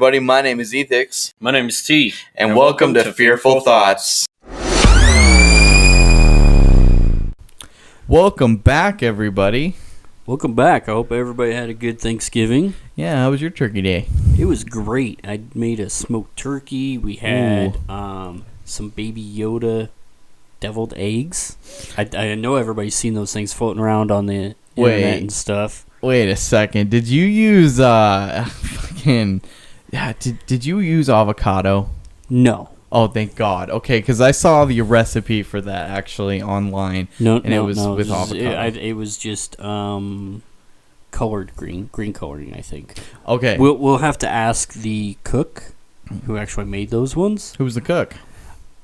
everybody. My name is Ethix. My name is T. And welcome to Fearful Thoughts. Welcome back, everybody. Welcome back. I hope everybody had a good Thanksgiving. Yeah, how was your turkey day? It was great. I made a smoked turkey. We had some Baby Yoda deviled eggs. I know everybody's seen those things floating around on the internet and stuff. Wait a second. Did you use did you use avocado? No. Oh, thank God. Okay, because I saw the recipe for that actually online. It was with avocado. It was just colored green coloring, I think. Okay. We'll have to ask the cook who actually made those ones. Who was the cook?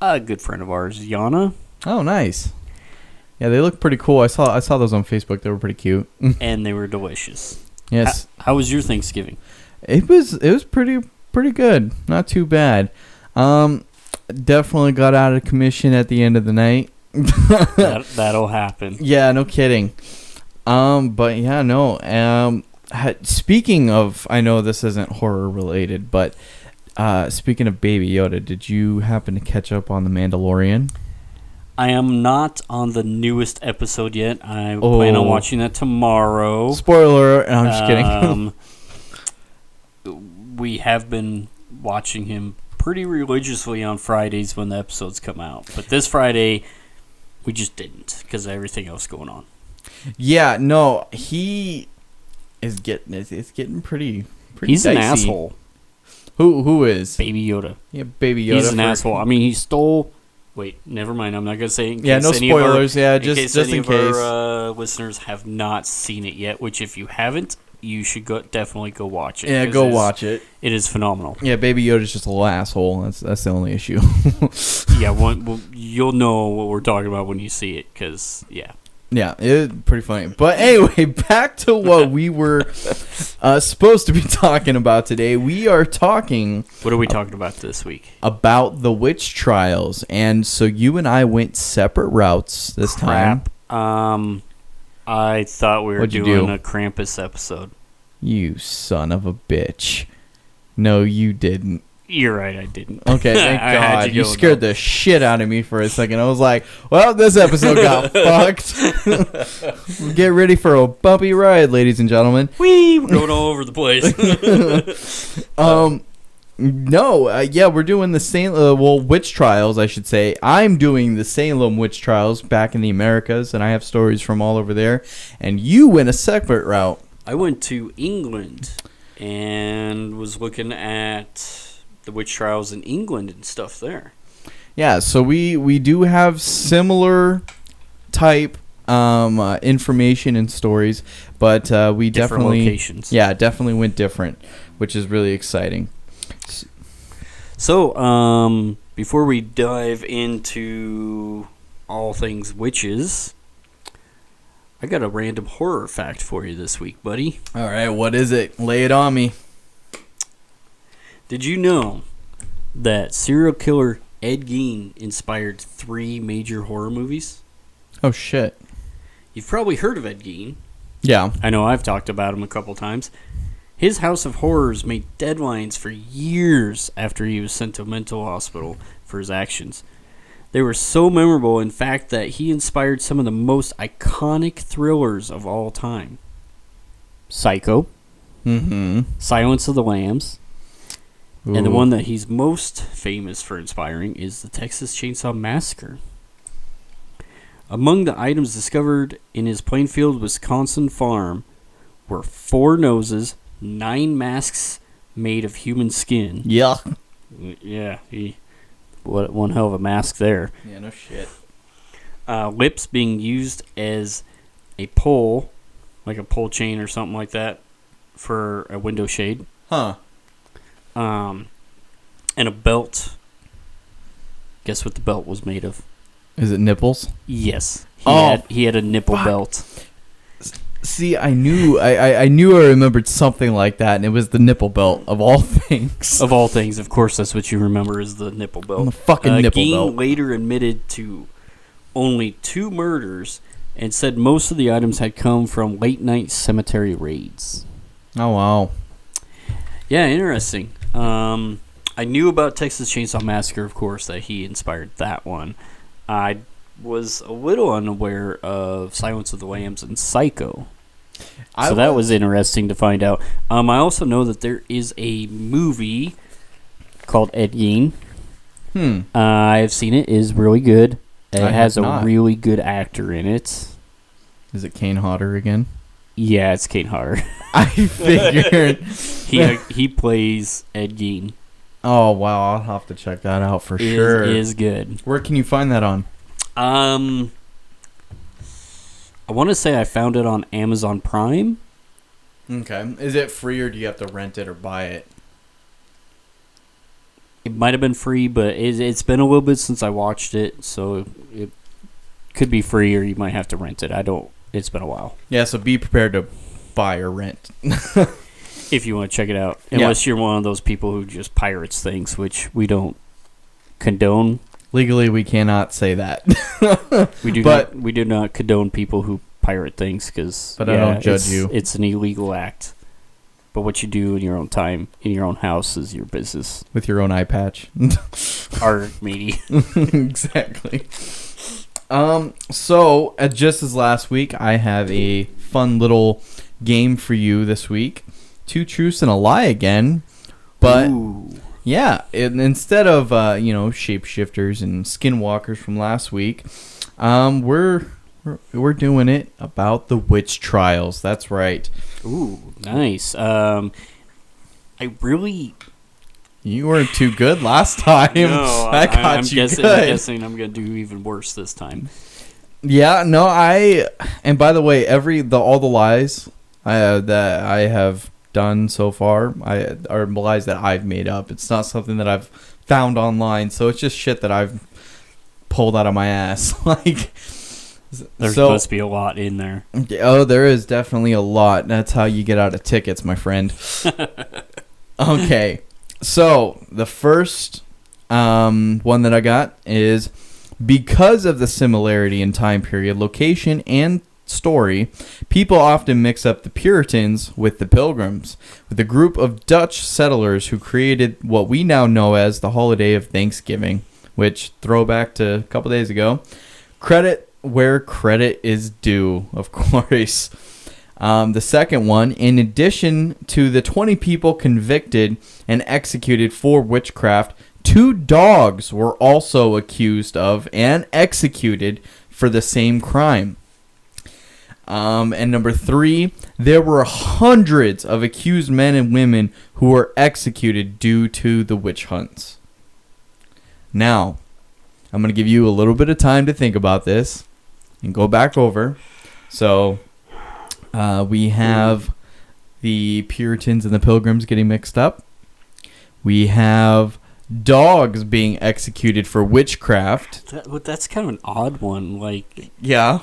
A good friend of ours, Yana. Oh, nice. Yeah, they look pretty cool. I saw those on Facebook. They were pretty cute. And they were delicious. Yes. How was your Thanksgiving? It was pretty good. Not too bad. Definitely got out of commission at the end of the night. That'll happen. Yeah, no kidding. But yeah, no. Speaking of, I know this isn't horror related, but speaking of Baby Yoda, did you happen to catch up on The Mandalorian? I am not on the newest episode yet. I plan on watching that tomorrow. Spoiler! No, I'm just kidding. We have been watching him pretty religiously on Fridays when the episodes come out. But this Friday, we just didn't because of everything else going on. Yeah, no, he is getting it's getting pretty He's dicey. An asshole. Who is? Baby Yoda. Yeah, Baby Yoda. He's an asshole. I mean, he stole... Wait, never mind. I'm not going to say it in case no spoilers. Just in case. Our listeners have not seen it yet, which if you haven't, you should definitely go watch it. Yeah, go watch it. It is phenomenal. Yeah, Baby Yoda's just a little asshole. That's the only issue. Yeah, you'll know what we're talking about when you see it, because, yeah. Yeah, it's pretty funny. But anyway, back to what we were supposed to be talking about today. We are talking... What are we talking about this week? About the witch trials. And so you and I went separate routes this time. I thought we were doing a Krampus episode. You son of a bitch. No, you didn't. You're right, I didn't. Okay, thank God. You scared the shit out of me for a second. I was like, well, this episode got fucked. Get ready for a bumpy ride, ladies and gentlemen. We're going all over the place. We're doing the Salem, witch trials, I should say. I'm doing the Salem witch trials back in the Americas, and I have stories from all over there. And you went a separate route. I went to England and was looking at the witch trials in England and stuff there. Yeah, so we do have similar type information and stories, but we different definitely locations. Yeah, definitely went different, which is really exciting. So, before we dive into all things witches, I got a random horror fact for you this week, buddy. All right, what is it? Lay it on me. Did you know that serial killer Ed Gein inspired 3 major horror movies? Oh, shit. You've probably heard of Ed Gein. Yeah. I know I've talked about him a couple times. His House of Horrors made deadlines for years after he was sent to a mental hospital for his actions. They were so memorable, in fact, that he inspired some of the most iconic thrillers of all time. Psycho. Silence of the Lambs. Ooh. And the one that he's most famous for inspiring is the Texas Chainsaw Massacre. Among the items discovered in his Plainfield, Wisconsin farm were 4 noses, 9 masks made of human skin. Yeah. Yeah. What one hell of a mask there. Yeah, no shit. Lips being used as a pole, like a pole chain or something like that, for a window shade. Huh. And a belt. Guess what the belt was made of? Is it nipples? Yes. He had a nipple belt. See, I knew I remembered something like that, and it was the nipple belt, of all things. Of all things, of course, that's what you remember is the nipple belt. The fucking nipple Gein belt. later admitted to only 2 murders and said most of the items had come from late-night cemetery raids. Oh, wow. Yeah, interesting. I knew about Texas Chainsaw Massacre, of course, that he inspired that one. I was a little unaware of Silence of the Lambs and Psycho. So that was interesting to find out. I also know that there is a movie called Ed Gein. I've seen it. It is really good. It has a really good actor in it. Is it Kane Hodder again? Yeah, it's Kane Hodder. I figured. he plays Ed Gein. Oh, wow. I'll have to check that out for sure. It is good. Where can you find that on? I want to say I found it on Amazon Prime. Okay. Is it free or do you have to rent it or buy it? It might have been free, but it's been a little bit since I watched it, so it could be free or you might have to rent it. It's been a while. Yeah, so be prepared to buy or rent. If you want to check it out. Unless you're one of those people who just pirates things, which we don't condone. Legally, we cannot say that. We do not condone people who pirate things because. But I don't judge you. It's an illegal act. But what you do in your own time, in your own house, is your business. With your own eye patch. Our media. Exactly. So, just as last week, I have a fun little game for you this week. 2 truths and a lie again. But, yeah, instead of, shapeshifters and skinwalkers from last week, we're doing it about the witch trials. That's right. Ooh, nice. You weren't too good last time. No, I got I'm you guessing, good. I'm guessing I'm going to do even worse this time. Yeah, no, and by the way, all the lies that I have done so far are lies that I've made up. It's not something that I've found online, so it's just shit that I've pulled out of my ass. There's must be a lot in there. Oh, there is definitely a lot. That's how you get out of tickets, my friend. Okay, so the first one that I got is because of the similarity in time period, location, and story, people often mix up the Puritans with the Pilgrims, with a group of Dutch settlers who created what we now know as the holiday of Thanksgiving, which, throwback to a couple days ago, credit where credit is due, of course. The second one, in addition to the 20 people convicted and executed for witchcraft, 2 dogs were also accused of and executed for the same crime. And number 3, there were hundreds of accused men and women who were executed due to the witch hunts. Now, I'm going to give you a little bit of time to think about this and go back over. So, we have the Puritans and the Pilgrims getting mixed up. We have dogs being executed for witchcraft. That's kind of an odd one. Yeah.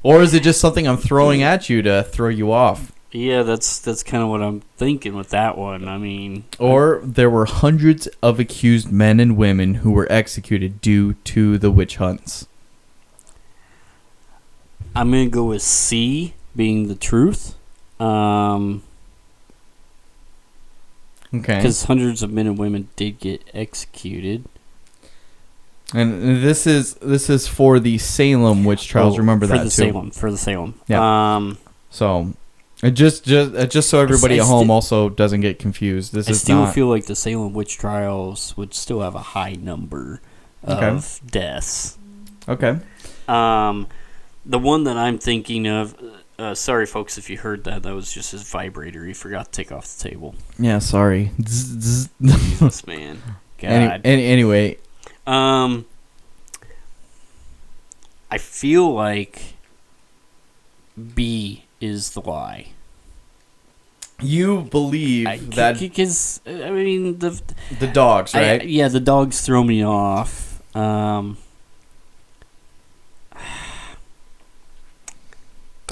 Or is it just something I'm throwing at you to throw you off? Yeah, that's kind of what I'm thinking with that one. I mean... Or there were hundreds of accused men and women who were executed due to the witch hunts. I'm going to go with C, being the truth. Okay. Because hundreds of men and women did get executed. And this is for the Salem witch trials. Remember that too. For the Salem. Yeah. So, just so everybody at home also doesn't get confused. I still feel like the Salem witch trials would still have a high number of deaths. Okay. The one that I'm thinking of. Sorry, folks, if you heard that. That was just his vibrator. He forgot to take off the table. Yeah, sorry. Jesus, man. God. Anyway. I feel like B is the lie. You believe that because I mean the dogs, right? Yeah, the dogs throw me off.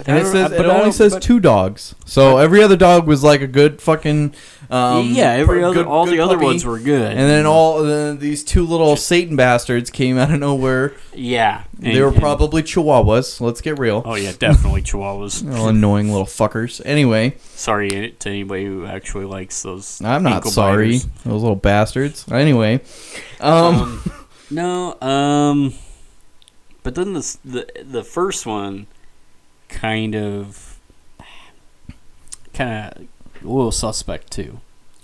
And it only says 2 dogs. So every other dog was like a good fucking. All the other ones were good. And then these 2 little Satan bastards came out of nowhere. Yeah, They were probably Chihuahuas. Let's get real. Oh yeah, definitely Chihuahuas. Little annoying little fuckers. Anyway, sorry to anybody who actually likes those. I'm not ankle sorry. biters. Those little bastards. Anyway, no, but then the first one kind of a little suspect too.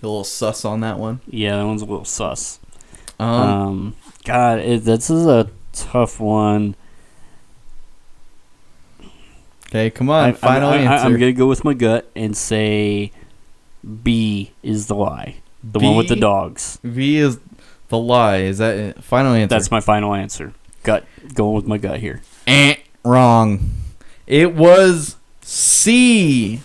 a little sus on that one. Yeah, that one's a little sus. God, this is a tough one. Okay, come on, final answer. I'm gonna go with my gut and say B is the lie. The one with the dogs. V is the lie. Is that it? Final answer? That's my final answer. Gut. Going with my gut here. Wrong. It was C.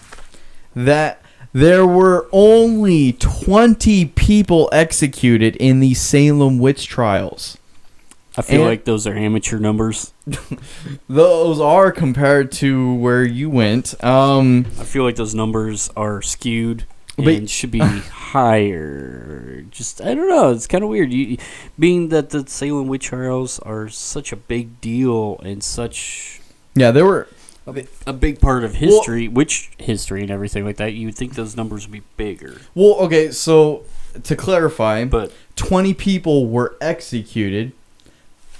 That there were only 20 people executed in the Salem witch trials. I feel like those are amateur numbers. Those are compared to where you went. I feel like those numbers are skewed and should be higher. Just, I don't know. It's kind of weird. Being that the Salem witch trials are such a big deal and such... Yeah, there were... a big part of history, witch history and everything like that, you would think those numbers would be bigger. Well, okay, so to clarify, but 20 people were executed,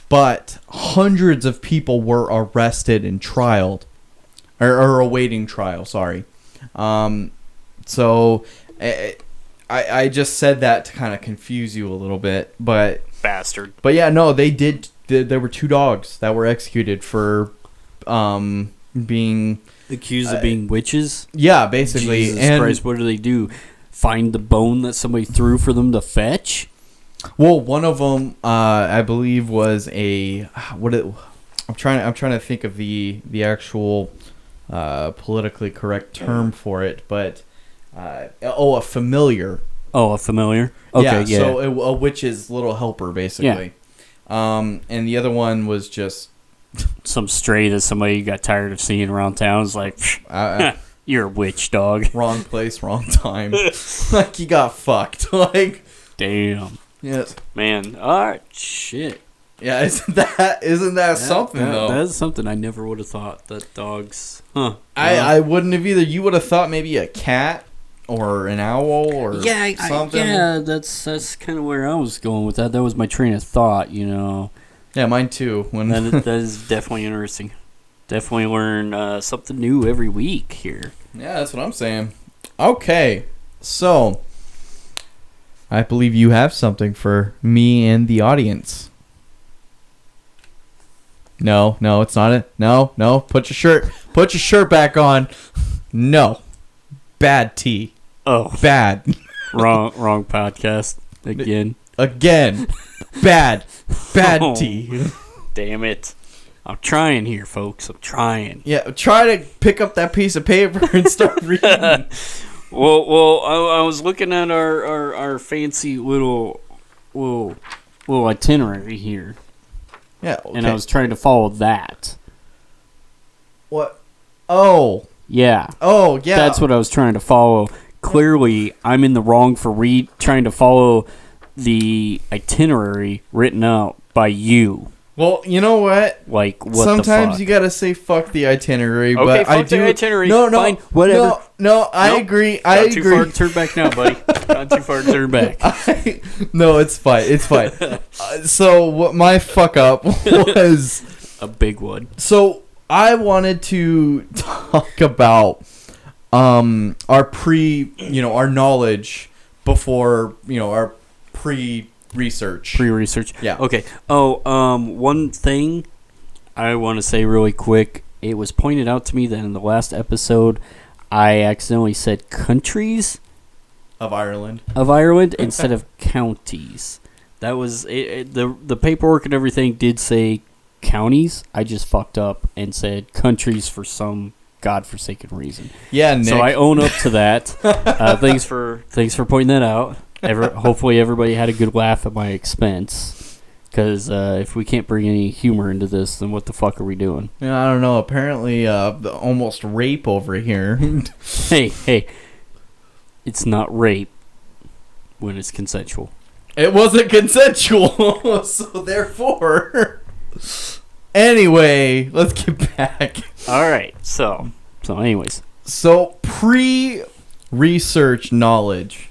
but hundreds of people were arrested and trialed, or awaiting trial, sorry. So I just said that to kind of confuse you a little bit, but... Bastard. But yeah, no, they did, there were 2 dogs that were executed for... being accused of being witches. Yeah, basically. Jesus Christ, what do? Find the bone that somebody threw for them to fetch? Well, one of them, I believe, was I'm trying to think of the actual politically correct term for it, but a familiar. Oh, a familiar. Okay, yeah. So a witch's little helper, basically. Yeah. And the other one was just some stray that somebody got tired of seeing around town. Is like, you're a witch, dog. Wrong place, wrong time. Like, you got fucked. Like, damn. Yes. Man. All right. Shit. Yeah. Isn't that something though? That's something I never would have thought. That dogs. Huh. I wouldn't have either. You would have thought maybe a cat or an owl or something. That's kind of where I was going with that. That was my train of thought. Yeah, mine too. That is definitely interesting. Definitely learn something new every week here. Yeah, that's what I'm saying. Okay, so I believe you have something for me and the audience. No, it's not it. No. Put your shirt back on. No, bad tea. Oh, bad. wrong podcast again. Bad tea. Damn it. I'm trying here, folks. I'm trying. Yeah, try to pick up that piece of paper and start reading. Well, I was looking at our fancy little itinerary here. Yeah, okay. And I was trying to follow that. What? Oh. Yeah. Oh, yeah. That's what I was trying to follow. Clearly, I'm in the wrong for trying to follow the itinerary written out by you. Well, you know what? Like, what sometimes the fuck? You gotta say fuck the itinerary, okay, but fuck I do. The itinerary. No, fine, whatever. No, I agree. I agree. Not too far to turn back now, buddy. Not too far to turn back. No, it's fine. It's fine. So what my fuck up was a big one. So I wanted to talk about our our knowledge before our pre-research. Yeah. Okay. One thing I want to say really quick. It was pointed out to me that in the last episode, I accidentally said countries of Ireland instead of counties. That was the paperwork and everything did say counties. I just fucked up and said countries for some godforsaken reason. Yeah, Nick. So I own up to that. Thanks for pointing that out. Hopefully everybody had a good laugh at my expense. Because if we can't bring any humor into this, then what the fuck are we doing? Yeah, I don't know. Apparently, almost rape over here. Hey, it's not rape when it's consensual. It wasn't consensual, so therefore. Anyway, let's get back. All right, so anyways. So pre-research knowledge.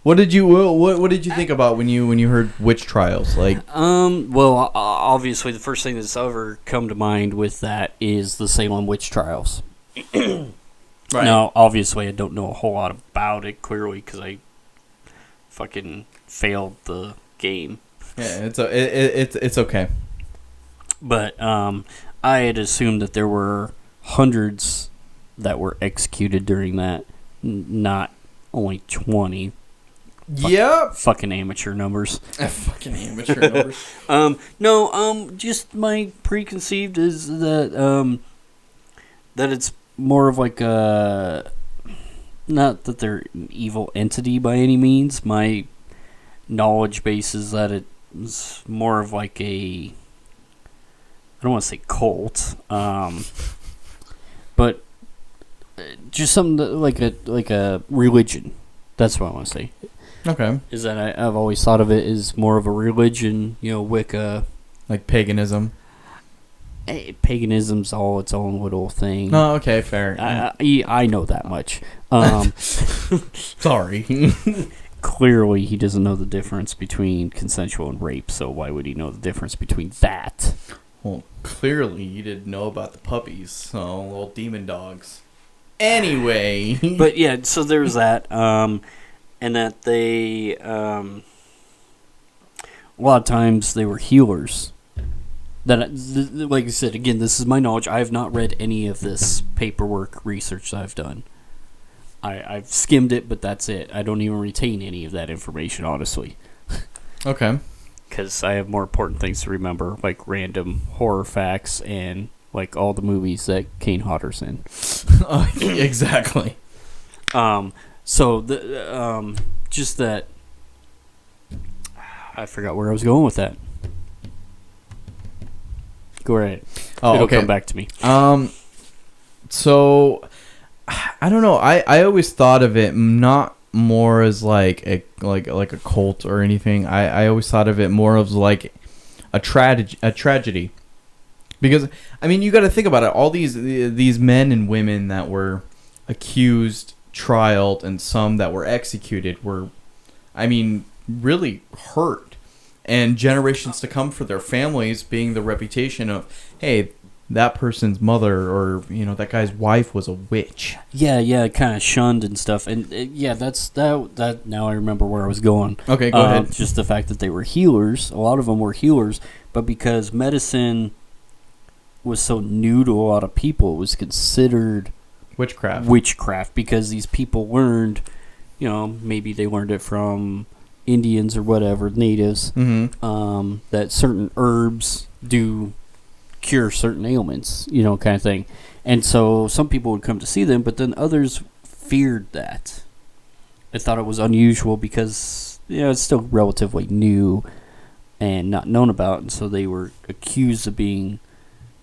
What did you think about when you heard witch trials? Like, well, obviously the first thing that's ever come to mind with that is the Salem witch trials. right. Now, obviously, I don't know a whole lot about it clearly because I fucking failed the game. Yeah, it's okay. But I had assumed that there were hundreds that were executed during that, not only 20. Yep. Fucking amateur numbers. Fucking amateur numbers. Just my preconceived is that that it's more of like a, not that they're an evil entity by any means. My knowledge base is that it's more of like a, I don't want to say cult, but just something that, like a religion. That's what I want to say. Okay. Is that I've always thought of it as more of a religion, Wicca. Like paganism. Paganism's all its own little thing. Oh, okay, fair. I know that much. Sorry. Clearly, he doesn't know the difference between consensual and rape, so why would he know the difference between that? Well, clearly you didn't know about the puppies, so little demon dogs. Anyway. But yeah, so there's that. And that they, a lot of times they were healers. That, like I said, again, this is my knowledge. I have not read any of this paperwork research that I've done. I've skimmed it, but that's it. I don't even retain any of that information, honestly. Okay. Because I have more important things to remember, like random horror facts and like all the movies that Kane Hodder's in. Exactly. So the just that, I forgot where I was going with that. Go ahead. Oh, It'll okay. come back to me. So I don't know. I always thought of it not more as like a cult or anything. I always thought of it more of like a tragedy. Because I mean, you got to think about it. All these men and women that were accused, trialed, and some that were executed were, I mean, really hurt, and generations to come for their families being the reputation of, hey, that person's mother or that guy's wife was a witch. Yeah, kind of shunned and stuff, and that's that. Now I remember where I was going. Okay, go ahead. Just the fact that they were healers. A lot of them were healers, but because medicine was so new to a lot of people, it was considered witchcraft because these people learned, maybe they learned it from Indians or whatever, natives, that certain herbs do cure certain ailments, kind of thing. And so some people would come to see them, but then others feared that. They thought it was unusual because, it's still relatively new and not known about, and so they were accused of being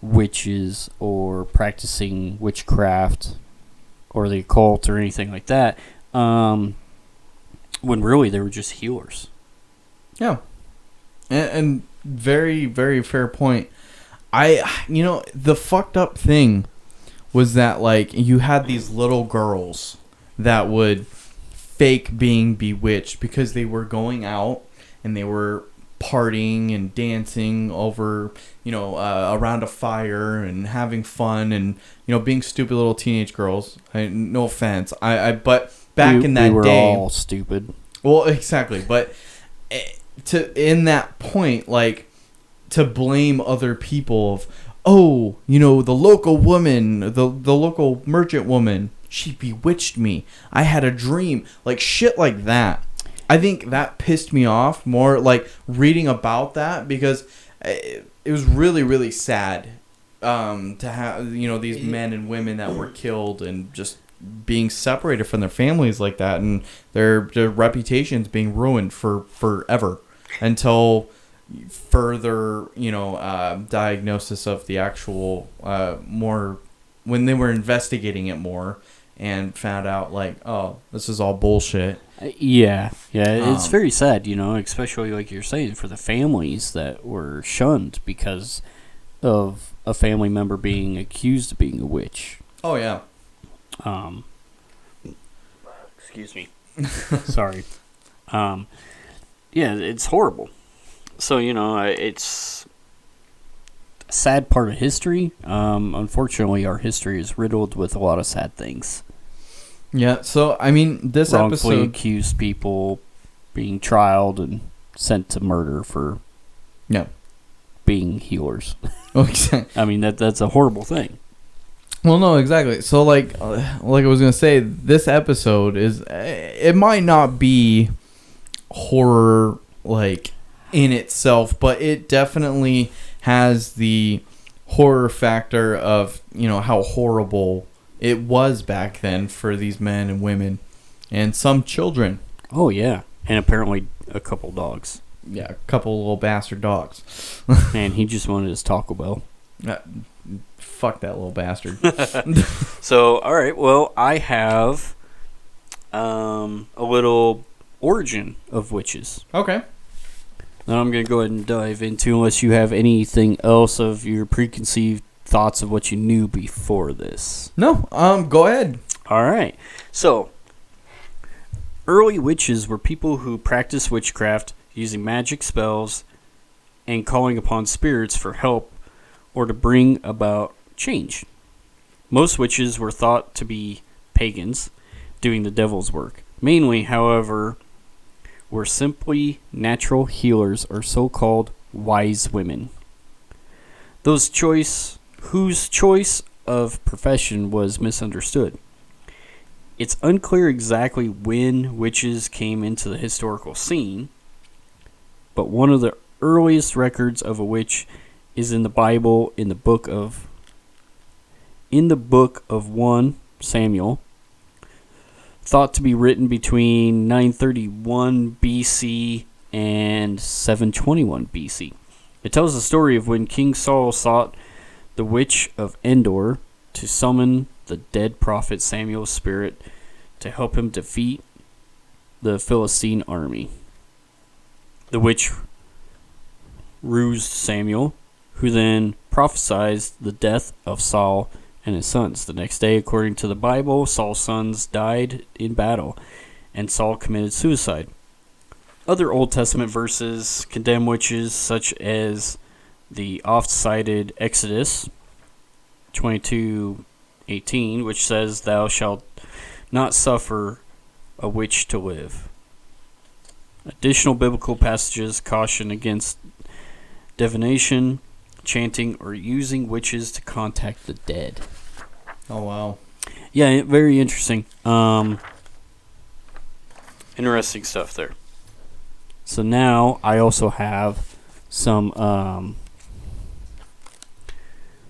witches or practicing witchcraft or the occult or anything like that, when really they were just healers. Yeah. And very, very fair point. The fucked up thing was that, like, you had these little girls that would fake being bewitched because they were going out and they were partying and dancing over, around a fire and having fun and, being stupid little teenage girls. No offense. But back in that day, we were all stupid. Well, exactly. But in that point, like, to blame other people of, the local woman, the local merchant woman, she bewitched me. I had a dream. Like, shit like that. I think that pissed me off more, like, reading about that, because it was really, really sad to have, these men and women that were killed and just being separated from their families like that, and their reputations being ruined for forever until further, diagnosis of the actual more when they were investigating it more and found out like, oh, this is all bullshit. Yeah, it's very sad, especially like you're saying for the families that were shunned because of a family member being accused of being a witch. Oh yeah. Excuse me. Sorry. Yeah, it's horrible. So, it's a sad part of history. Unfortunately, our history is riddled with a lot of sad things. Yeah, so, I mean, this wrongfully episode... accused people being trialed and sent to murder for being healers. I mean, that's a horrible thing. Well, no, exactly. So, like I was going to say, this episode is... It might not be horror, like, in itself, but it definitely has the horror factor of, how horrible it was back then for these men and women and some children. Oh, yeah. And apparently a couple dogs. Yeah, a couple little bastard dogs. Man, he just wanted his Taco Bell. Fuck that little bastard. So, all right. Well, I have a little origin of witches. Okay. Now I'm going to go ahead and dive into, unless you have anything else of your preconceived thoughts of what you knew before this. No, go ahead. All right. So, early witches were people who practiced witchcraft using magic spells and calling upon spirits for help or to bring about change. Most witches were thought to be pagans doing the devil's work. Mainly, however, were simply natural healers or so-called wise women. Whose choice of profession was misunderstood. It's unclear exactly when witches came into the historical scene, but one of the earliest records of a witch is in the Bible in the book of 1 Samuel, thought to be written between 931 BC and 721 BC. It tells the story of when King Saul sought the witch of Endor to summon the dead prophet Samuel's spirit to help him defeat the Philistine army. The witch rused Samuel, who then prophesied the death of Saul and his sons. The next day, according to the Bible, Saul's sons died in battle, and Saul committed suicide. Other Old Testament verses condemn witches, such as the oft-cited Exodus 22:18, which says, "Thou shalt not suffer a witch to live." Additional biblical passages caution against divination, chanting, or using witches to contact the dead. Oh, wow. Yeah, very interesting. Interesting stuff there. So now I also have some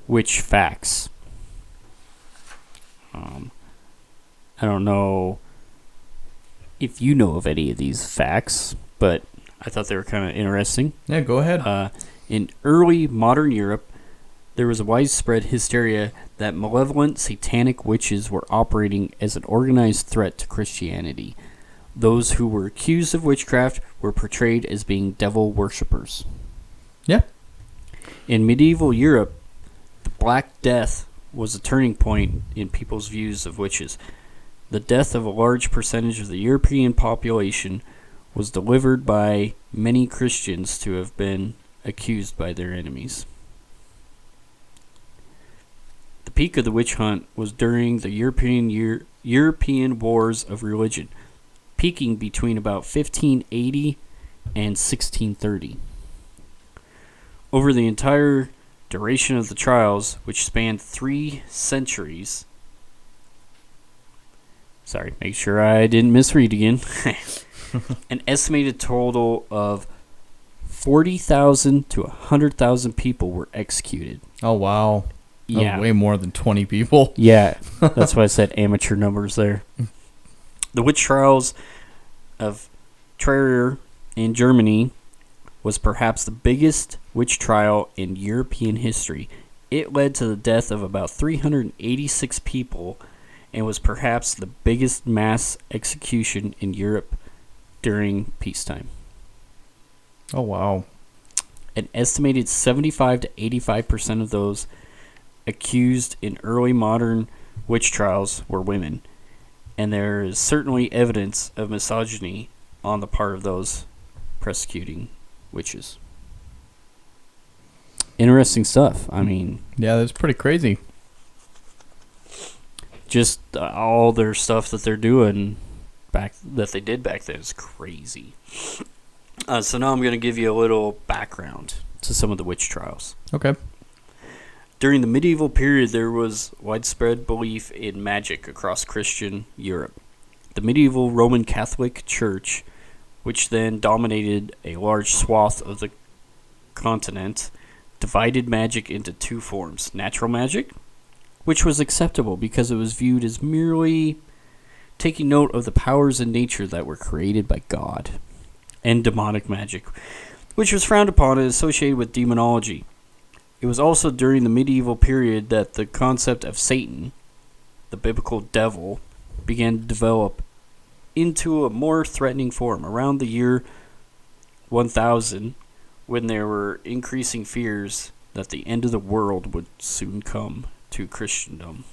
witch facts. I don't know if you know of any of these facts, but I thought they were kind of interesting. Yeah, go ahead. In early modern Europe, there was a widespread hysteria that malevolent satanic witches were operating as an organized threat to Christianity. Those who were accused of witchcraft were portrayed as being devil worshippers. Yeah. In medieval Europe, the Black Death was a turning point in people's views of witches. The death of a large percentage of the European population was delivered by many Christians to have been accused by their enemies. The peak of the witch hunt was during the European Wars of Religion, peaking between about 1580 and 1630. Over the entire duration of the trials, which spanned 3 centuries... Sorry, make sure I didn't misread again. An estimated total of 40,000 to 100,000 people were executed. Oh, wow. Yeah. Oh, way more than 20 people. Yeah, that's why I said amateur numbers there. The witch trials of Trier in Germany was perhaps the biggest witch trial in European history. It led to the death of about 386 people and was perhaps the biggest mass execution in Europe during peacetime. Oh, wow. An estimated 75 to 85% of those accused in early modern witch trials were women, and there is certainly evidence of misogyny on the part of those prosecuting witches. Interesting stuff. I mean, Yeah, that's pretty crazy. just all their stuff that they're doing that they did back then is crazy. So now I'm going to give you a little background to some of the witch trials. Okay. During the medieval period, there was widespread belief in magic across Christian Europe. The medieval Roman Catholic Church, which then dominated a large swath of the continent, divided magic into two forms: natural magic, which was acceptable because it was viewed as merely taking note of the powers in nature that were created by God, and demonic magic, which was frowned upon and associated with demonology. It was also during the medieval period that the concept of Satan, the biblical devil, began to develop into a more threatening form. Around the year 1000, when there were increasing fears that the end of the world would soon come to Christendom.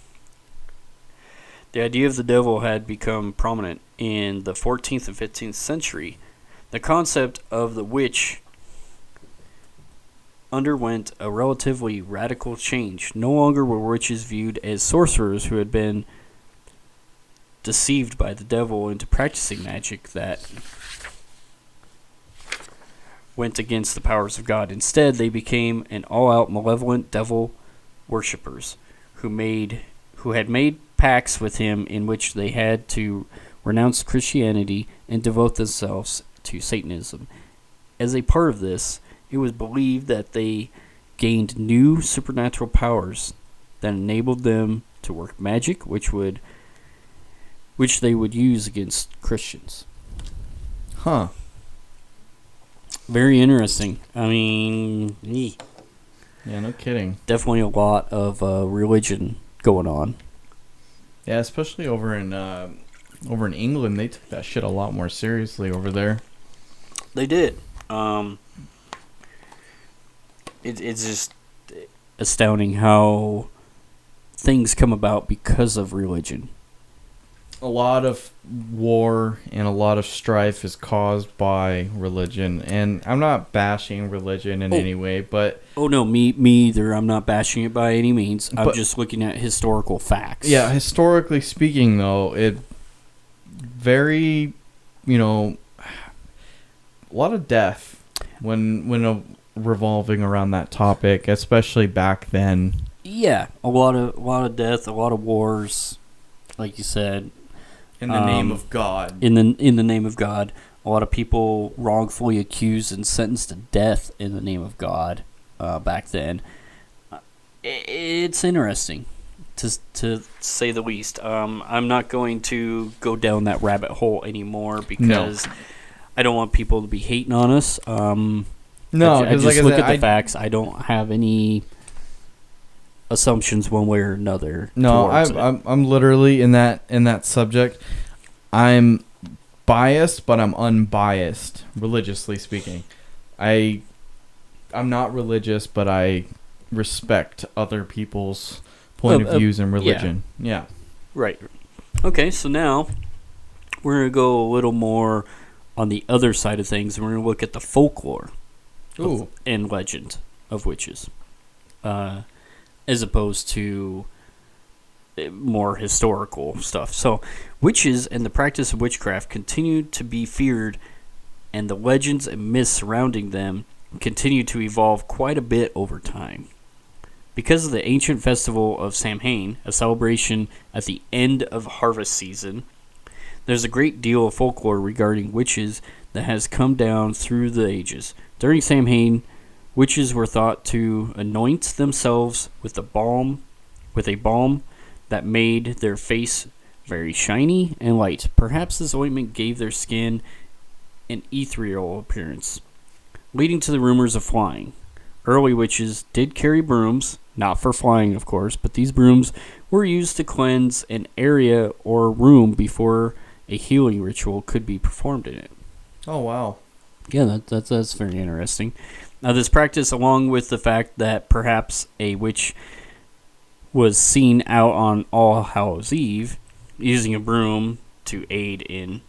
The idea of the devil had become prominent in the 14th and 15th century. The concept of the witch underwent a relatively radical change. No longer were witches viewed as sorcerers who had been deceived by the devil into practicing magic that went against the powers of God. Instead, they became an all-out malevolent devil worshippers who had made pacts with him in which they had to renounce Christianity and devote themselves to Satanism. As a part of this, it was believed that they gained new supernatural powers that enabled them to work magic, which they would use against Christians. Huh. Very interesting. I mean, Yeah, no kidding. definitely a lot of religion going on. Yeah, especially over in England, they took that shit a lot more seriously over there. They did. It's just astounding how things come about because of religion. A lot of war and a lot of strife is caused by religion, and I'm not bashing religion in any way, but Oh no, me either. I'm not bashing it by any means. I'm But- just looking at historical facts. yeah, historically speaking, though, it very, a lot of death when revolving around that topic, especially back then. Yeah, a lot of death, a lot of wars, like you said, In the name of God. in the name of God. A lot of people wrongfully accused and sentenced to death in the name of God back then. It's interesting, to say the least. I'm not going to go down that rabbit hole anymore because I don't want people to be hating on us. No, I because just like I look said, at the facts. I don't have any assumptions one way or another. no, towards it. I'm literally in that subject. I'm biased, but I'm unbiased, religiously speaking. I'm not religious, but I respect other people's point of views in religion. Yeah. Right. Okay, so now we're going to go a little more on the other side of things, and we're going to look at the folklore and legend of witches, as opposed to more historical stuff. So, witches and the practice of witchcraft continued to be feared, and the legends and myths surrounding them continued to evolve quite a bit over time. Because of the ancient festival of Samhain, a celebration at the end of harvest season, there's a great deal of folklore regarding witches that has come down through the ages. During Samhain, witches were thought to anoint themselves with a balm that made their face very shiny and light. Perhaps this ointment gave their skin an ethereal appearance. leading to the rumors of flying. Early witches did carry brooms, not for flying, of course, but these brooms were used to cleanse an area or room before a healing ritual could be performed in it. Oh, wow. Yeah, that's very interesting. Now, this practice, along with the fact that perhaps a witch was seen out on All Hallows Eve using a broom to aid in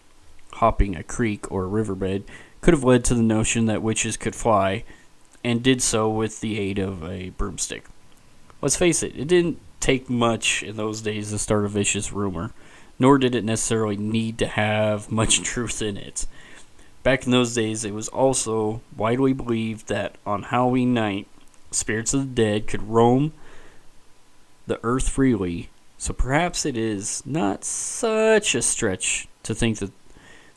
hopping a creek or a riverbed, could have led to the notion that witches could fly, and did so with the aid of a broomstick. Let's face it didn't take much in those days to start a vicious rumor, nor did it necessarily need to have much truth in it. Back in those days, it was also widely believed that on Halloween night, spirits of the dead could roam the earth freely, so perhaps it is not such a stretch to think that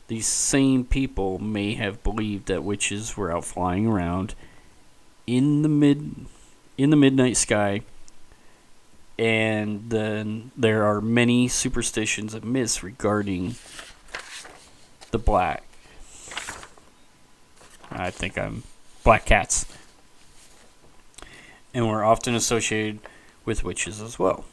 these same people may have believed that witches were out flying around in the midnight sky, and then there are many superstitions and myths regarding the black cats, and were often associated with witches as well.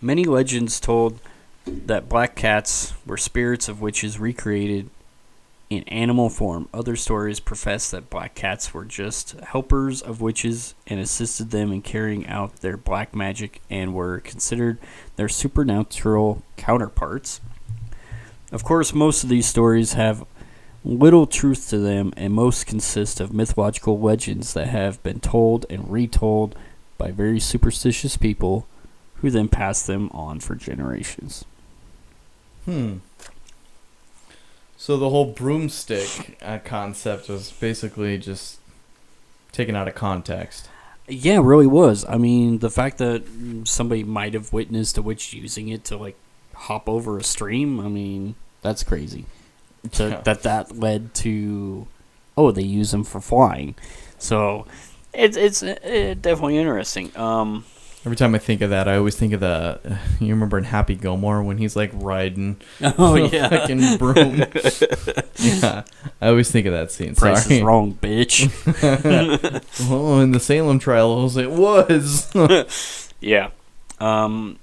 Many legends told that black cats were spirits of witches recreated in animal form. Other stories profess that black cats were just helpers of witches and assisted them in carrying out their black magic and were considered their supernatural counterparts. Of course, most of these stories have little truth to them, and most consist of mythological legends that have been told and retold by very superstitious people who then pass them on for generations. So the whole broomstick concept was basically just taken out of context. Yeah, it really was. I mean, the fact that somebody might have witnessed a witch using it to, like, hop over a stream, I mean, that's crazy. That led to, they use them for flying. So it's definitely interesting. Every time I think of that, I always think of you remember in Happy Gilmore when he's like riding yeah, fucking broom. Yeah, I always think of that scene. Price is wrong, bitch. Well, in the Salem trials, it was. Yeah. Now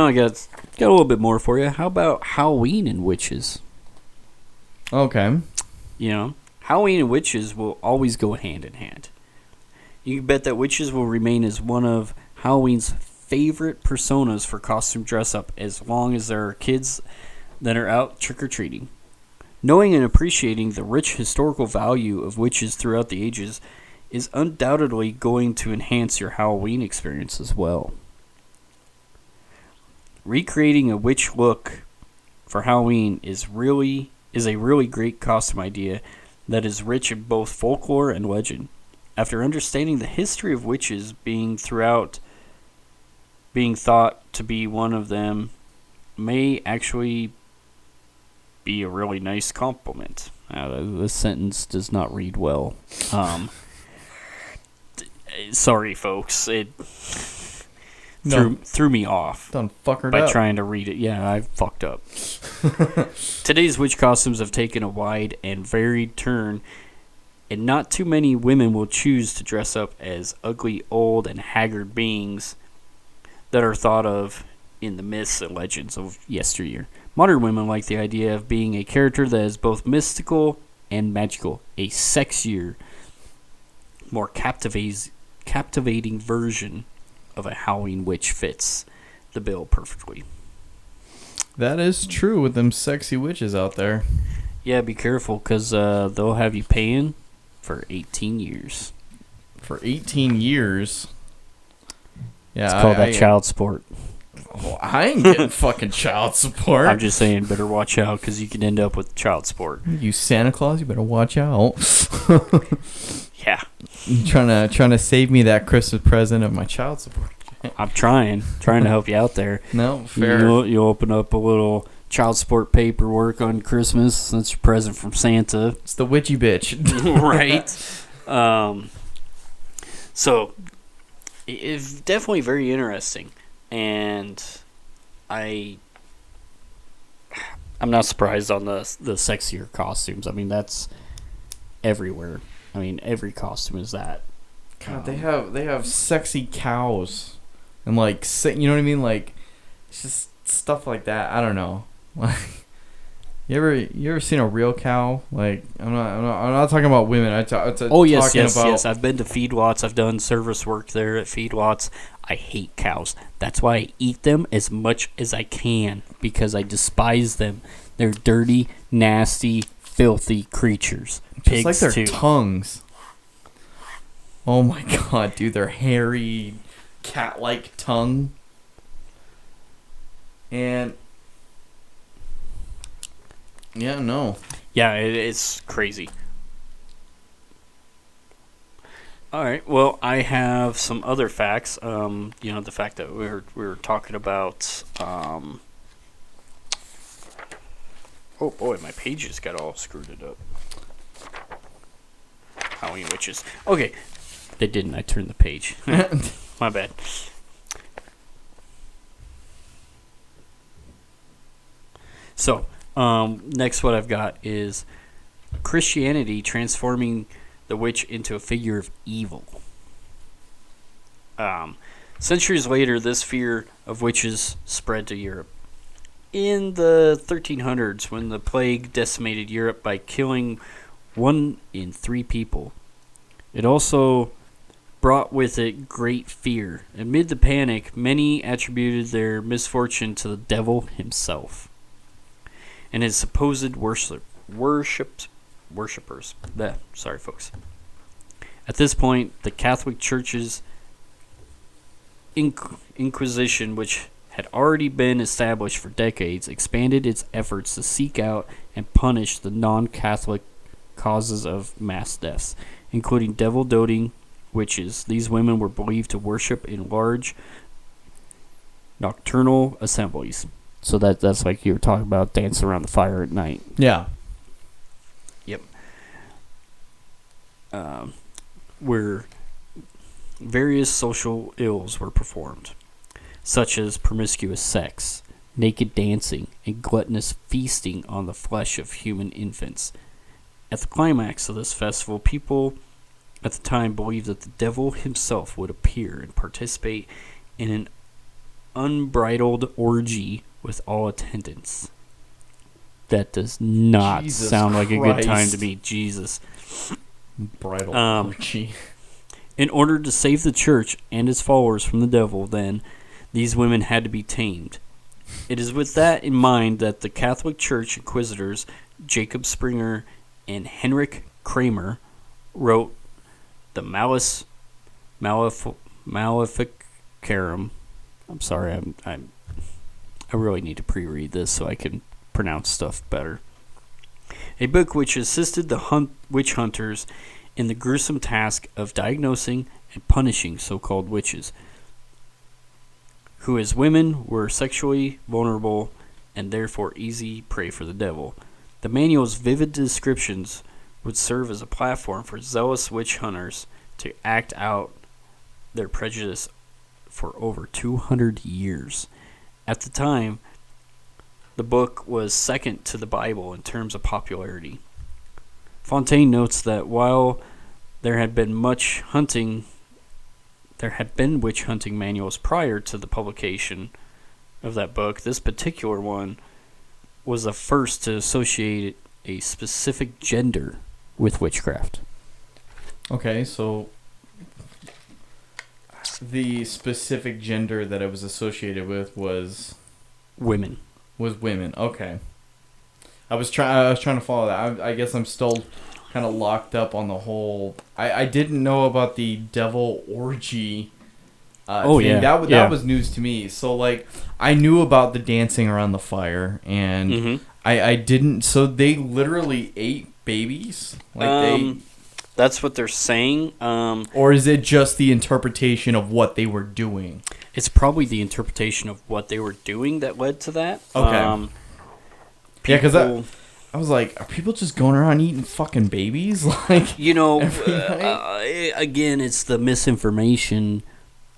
I got a little bit more for you. How about Halloween and witches? Okay. Halloween and witches will always go hand in hand. You can bet that witches will remain as one of Halloween's favorite personas for costume dress-up as long as there are kids that are out trick-or-treating. Knowing and appreciating the rich historical value of witches throughout the ages is undoubtedly going to enhance your Halloween experience as well. Recreating a witch look for Halloween is a really great costume idea that is rich in both folklore and legend. After understanding the history of witches being thought to be one of them may actually be a really nice compliment. This sentence does not read well. Sorry, folks. It threw me off. Done fuckered by up. Trying to read it. Yeah, I fucked up. Today's witch costumes have taken a wide and varied turn, and not too many women will choose to dress up as ugly, old, and haggard beings that are thought of in the myths and legends of yesteryear. Modern women like the idea of being a character that is both mystical and magical, a sexier, more captivating version of a Halloween witch fits the bill perfectly. That is true with them sexy witches out there. Yeah, be careful, because they'll have you paying for 18 years. For 18 years? Yeah, it's called that child support. Oh, I ain't getting fucking child support. I'm just saying, better watch out, because you can end up with child support. You Santa Claus, you better watch out. Yeah. You trying to save me that Christmas present of my child support. I'm trying to help you out there. No, fair. You'll open up a little child support paperwork on Christmas. That's your present from Santa. It's the witchy bitch. Right? So, it's definitely very interesting. And I'm not surprised on the sexier costumes. I mean, that's everywhere. I mean, every costume is that. God, they have sexy cows, and like you know what I mean? Like, it's just stuff like that. I don't know. Like, you ever seen a real cow? Like, I'm not talking about women. Oh yes, talking about, yes. I've been to Feedlots. I've done service work there at Feedlots. I hate cows. That's why I eat them as much as I can, because I despise them. They're dirty, nasty, filthy creatures. Just like their too. tongues. Oh my god, dude, their hairy, cat-like tongue. And yeah, no. Yeah, it's crazy. All right. Well, I have some other facts. The fact that we were talking about. Oh boy, my pages got all screwed up. Halloween witches. Okay, they didn't. I turned the page. My bad. So, next what I've got is Christianity transforming the witch into a figure of evil. Centuries later, this fear of witches spread to Europe. In the 1300s, when the plague decimated Europe by killing 1 in 3 people, it also brought with it great fear. Amid the panic, many attributed their misfortune to the devil himself and his supposed worshippers. Sorry, folks. At this point, the Catholic Church's Inquisition, which had already been established for decades, expanded its efforts to seek out and punish the non-Catholic causes of mass deaths, including devil-doting witches. These women were believed to worship in large nocturnal assemblies. So that's like you were talking about, dancing around the fire at night. Yeah. Yep. Where various social ills were performed, such as promiscuous sex, naked dancing, and gluttonous feasting on the flesh of human infants. At the climax of this festival, people at the time believed that the devil himself would appear and participate in an unbridled orgy with all attendants. That does not Jesus sound like Christ. a good time to me. Jesus. Bridal orgy. In order to save the church and its followers from the devil, then, these women had to be tamed. It is with that in mind that the Catholic Church inquisitors Jacob Springer and Henrik Kramer wrote the Maleficarum. I'm sorry, I really need to pre-read this so I can pronounce stuff better. A book which assisted the witch hunters in the gruesome task of diagnosing and punishing so-called witches, who as women were sexually vulnerable and therefore easy prey for the devil. The manual's vivid descriptions would serve as a platform for zealous witch hunters to act out their prejudice for over 200 years. At the time, the book was second to the Bible in terms of popularity. Fontaine notes that while there had been witch hunting manuals prior to the publication of that book, this particular one was the first to associate a specific gender with witchcraft. Okay, so the specific gender that it was associated with was Women. women. Okay. I was trying to follow that. I guess I'm still kind of locked up on the whole. I didn't know about the devil orgy. Thing. Yeah, that was news to me. So like, I knew about the dancing around the fire, and I didn't. So they literally ate babies. Like that's what they're saying. Or is it just the interpretation of what they were doing? It's probably the interpretation of what they were doing that led to that. Okay. Yeah, because I was like, are people just going around eating fucking babies? Like, again, it's the misinformation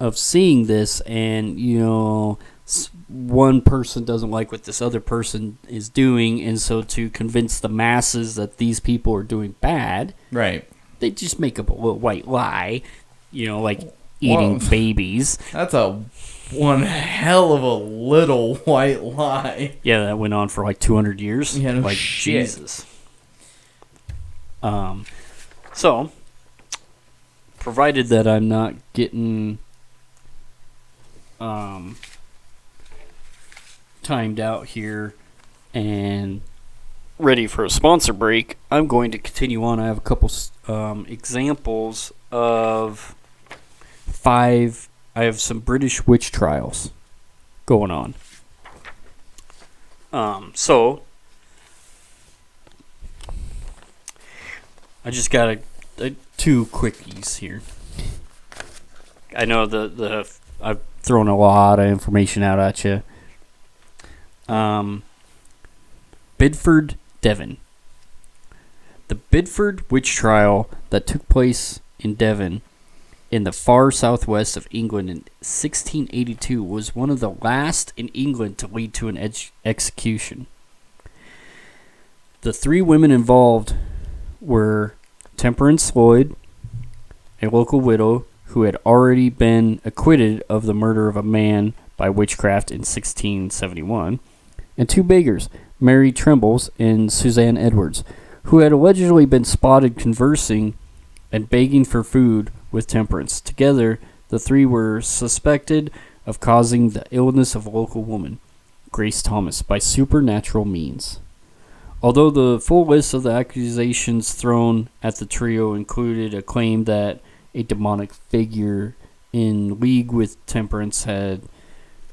of seeing this, and one person doesn't like what this other person is doing, and so to convince the masses that these people are doing bad, Right. they just make up a little white lie, like eating babies. That's one hell of a little white lie. Yeah, that went on for like 200 years. Yeah, no like shit. Jesus. So, provided that I'm not getting timed out here and ready for a sponsor break, I'm going to continue on. I have a couple examples of 5. I have some British witch trials going on. So I just got 2 quickies here. I know I've thrown a lot of information out at you. Bidford, Devon. The Bidford witch trial that took place in Devon in the far southwest of England in 1682 was one of the last in England to lead to an execution. The 3 women involved were Temperance Lloyd, a local widow who had already been acquitted of the murder of a man by witchcraft in 1671, and 2 beggars, Mary Trembles and Suzanne Edwards, who had allegedly been spotted conversing and begging for food with Temperance. Together, the 3 were suspected of causing the illness of a local woman, Grace Thomas, by supernatural means. Although the full list of the accusations thrown at the trio included a claim that a demonic figure in league with Temperance had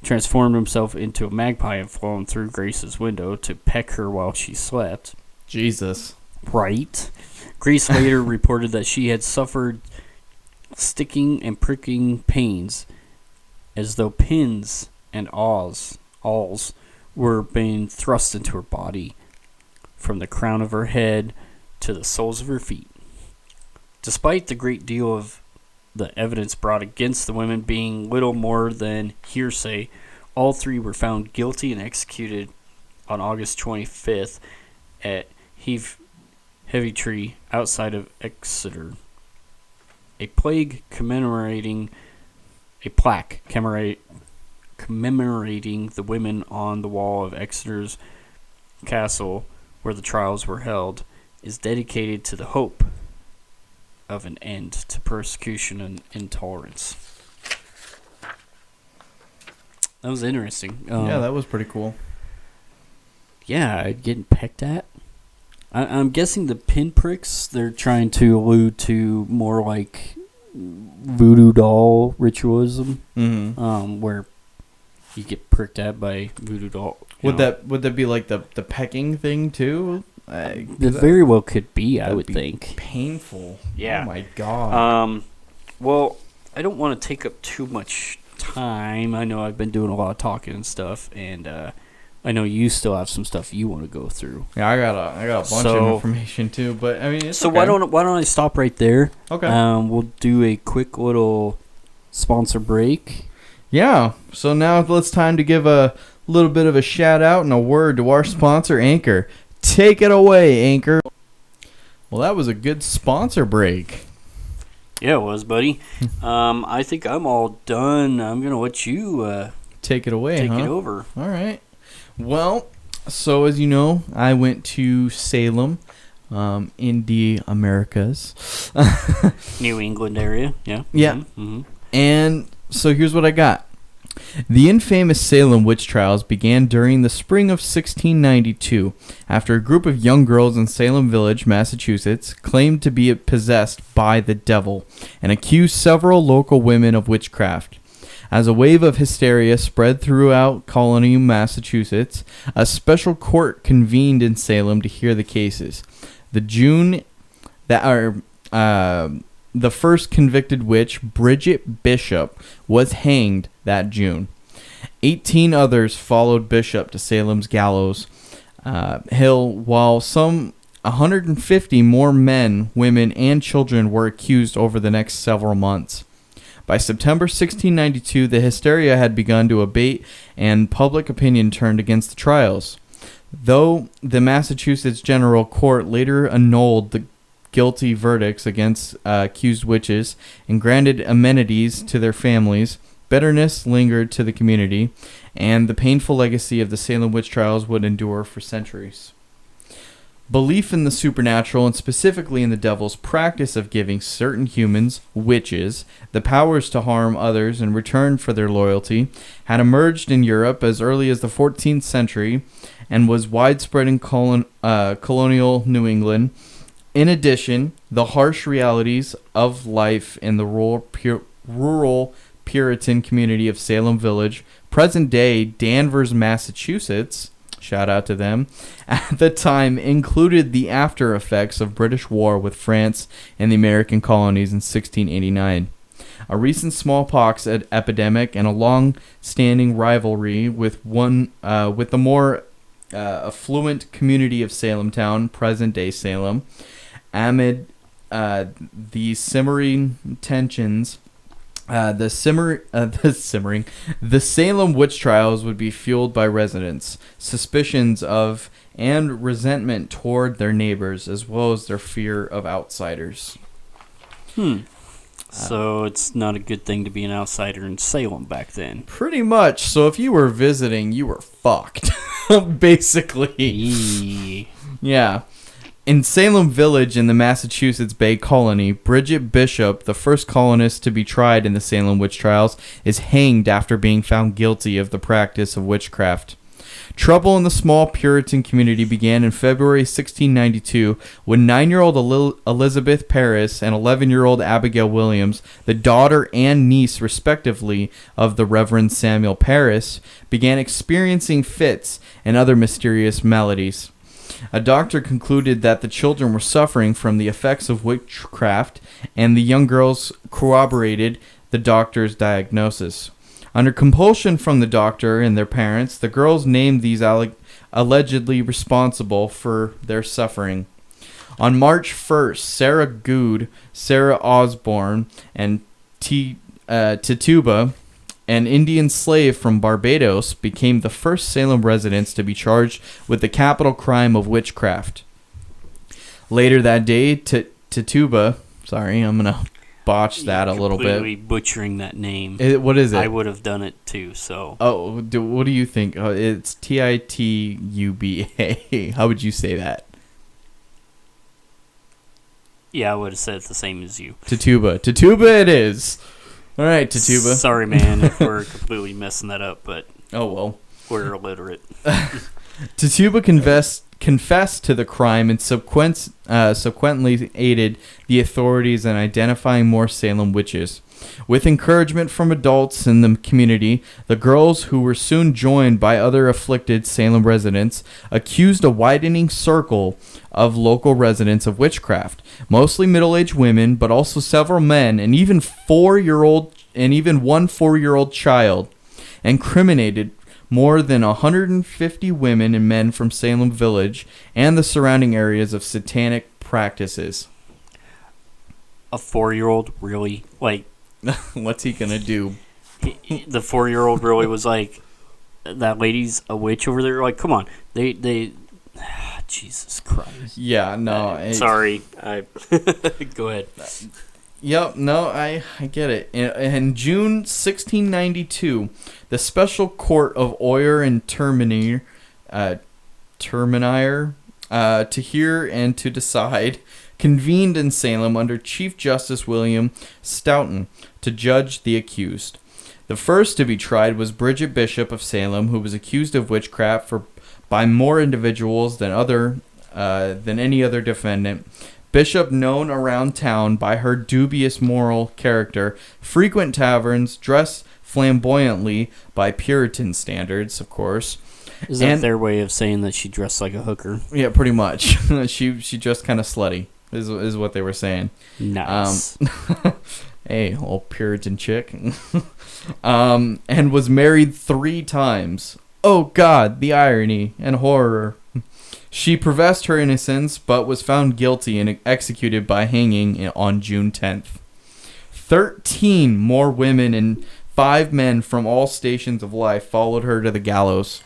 transformed himself into a magpie and flown through Grace's window to peck her while she slept. Jesus. Right. Grace later reported that she had suffered sticking and pricking pains as though pins and awls were being thrust into her body from the crown of her head to the soles of her feet. Despite the great deal of the evidence brought against the women being little more than hearsay, all 3 were found guilty and executed on August 25th at Heavy Tree outside of Exeter. A plaque commemorating the women on the wall of Exeter's castle where the trials were held is dedicated to the hope of an end to persecution and intolerance. That was interesting. Yeah, that was pretty cool. Yeah, getting pecked at. I'm guessing the pinpricks, they're trying to allude to more like voodoo doll ritualism, where you get pricked at by voodoo doll. Would that be like the pecking thing too? That very well could be, I would think. Painful. Yeah. Oh my god. Well, I don't want to take up too much time. I know I've been doing a lot of talking and stuff, and I know you still have some stuff you want to go through. Yeah, I got a bunch of information too, but I mean, it's okay. Why don't I stop right there? Okay. We'll do a quick little sponsor break. Yeah. So now it's time to give a little bit of a shout out and a word to our sponsor, Anchor. Take it away, Anchor. Well, that was a good sponsor break. Yeah, it was, buddy. I think I'm all done. I'm gonna let you take it away. Take it over. All right. Well, so as you know, I went to Salem, in the Americas. New England area, yeah. Yeah. Mm-hmm. And so here's what I got. The infamous Salem witch trials began during the spring of 1692 after a group of young girls in Salem Village, Massachusetts, claimed to be possessed by the devil and accused several local women of witchcraft. As a wave of hysteria spread throughout colony Massachusetts, a special court convened in Salem to hear the cases. The first convicted witch, Bridget Bishop, was hanged that June. 18 others followed Bishop to Salem's gallows hill, while some 150 more men, women, and children were accused over the next several months. By September 1692, the hysteria had begun to abate and public opinion turned against the trials. Though the Massachusetts General Court later annulled the guilty verdicts against accused witches and granted amenities to their families, bitterness lingered to the community, and the painful legacy of the Salem witch trials would endure for centuries. Belief in the supernatural, and specifically in the devil's practice of giving certain humans, witches, the powers to harm others in return for their loyalty, had emerged in Europe as early as the 14th century and was widespread in colonial New England. In addition, the harsh realities of life in the rural Puritan community of Salem Village, present-day Danvers, Massachusetts, shout out to them, at the time included the after effects of British war with France and the American colonies in 1689. A recent smallpox epidemic and a long-standing rivalry with the more affluent community of Salem Town, present-day Salem, amid the simmering tensions. The Salem witch trials would be fueled by residents' suspicions of and resentment toward their neighbors, as well as their fear of outsiders. So it's not a good thing to be an outsider in Salem back then. Pretty much. So if you were visiting, you were fucked, basically. Yeah. In Salem Village in the Massachusetts Bay Colony, Bridget Bishop, the first colonist to be tried in the Salem witch trials, is hanged after being found guilty of the practice of witchcraft. Trouble in the small Puritan community began in February 1692 when 9-year-old Elizabeth Parris and 11-year-old Abigail Williams, the daughter and niece respectively of the Reverend Samuel Parris, began experiencing fits and other mysterious maladies. A doctor concluded that the children were suffering from the effects of witchcraft, and the young girls corroborated the doctor's diagnosis. Under compulsion from the doctor and their parents, the girls named these allegedly responsible for their suffering. On March 1st, Sarah Good, Sarah Osborne, and Tituba, an Indian slave from Barbados, became the first Salem residents to be charged with the capital crime of witchcraft. Later that day, Tituba, sorry, I'm going to botch that a little bit. Completely butchering that name. What is it? I would have done it too, so. Oh, what do you think? It's Tituba. How would you say that? Yeah, I would have said it the same as you. Tituba it is. All right, Tituba. Sorry, man, if we're completely messing that up, but oh well, we're illiterate. Tituba confessed to the crime and subsequently aided the authorities in identifying more Salem witches. With encouragement from adults in the community, the girls, who were soon joined by other afflicted Salem residents, accused a widening circle of local residents of witchcraft, mostly middle-aged women, but also several men and even one 4-year-old child, incriminated more than 150 women and men from Salem Village and the surrounding areas of satanic practices. A 4-year-old really, like... What's he gonna do? The 4-year-old really was like, that lady's a witch over there. Like, come on. They Jesus Christ. Yeah, no. Sorry. Go ahead. Yep, no, I get it. In June 1692, the Special Court of Oyer and Terminer, to hear and to decide, convened in Salem under Chief Justice William Stoughton to judge the accused. The first to be tried was Bridget Bishop of Salem, who was accused of witchcraft by more individuals than any other defendant. Bishop, known around town by her dubious moral character, frequent taverns, dressed flamboyantly by Puritan standards, of course. Is that their way of saying that she dressed like a hooker? Yeah, pretty much. she dressed kind of slutty, is what they were saying. Nice. Hey, old Puritan chick. And was married 3 times. Oh God, the irony and horror. She professed her innocence, but was found guilty and executed by hanging on June 10th. 13 more women and 5 men from all stations of life followed her to the gallows.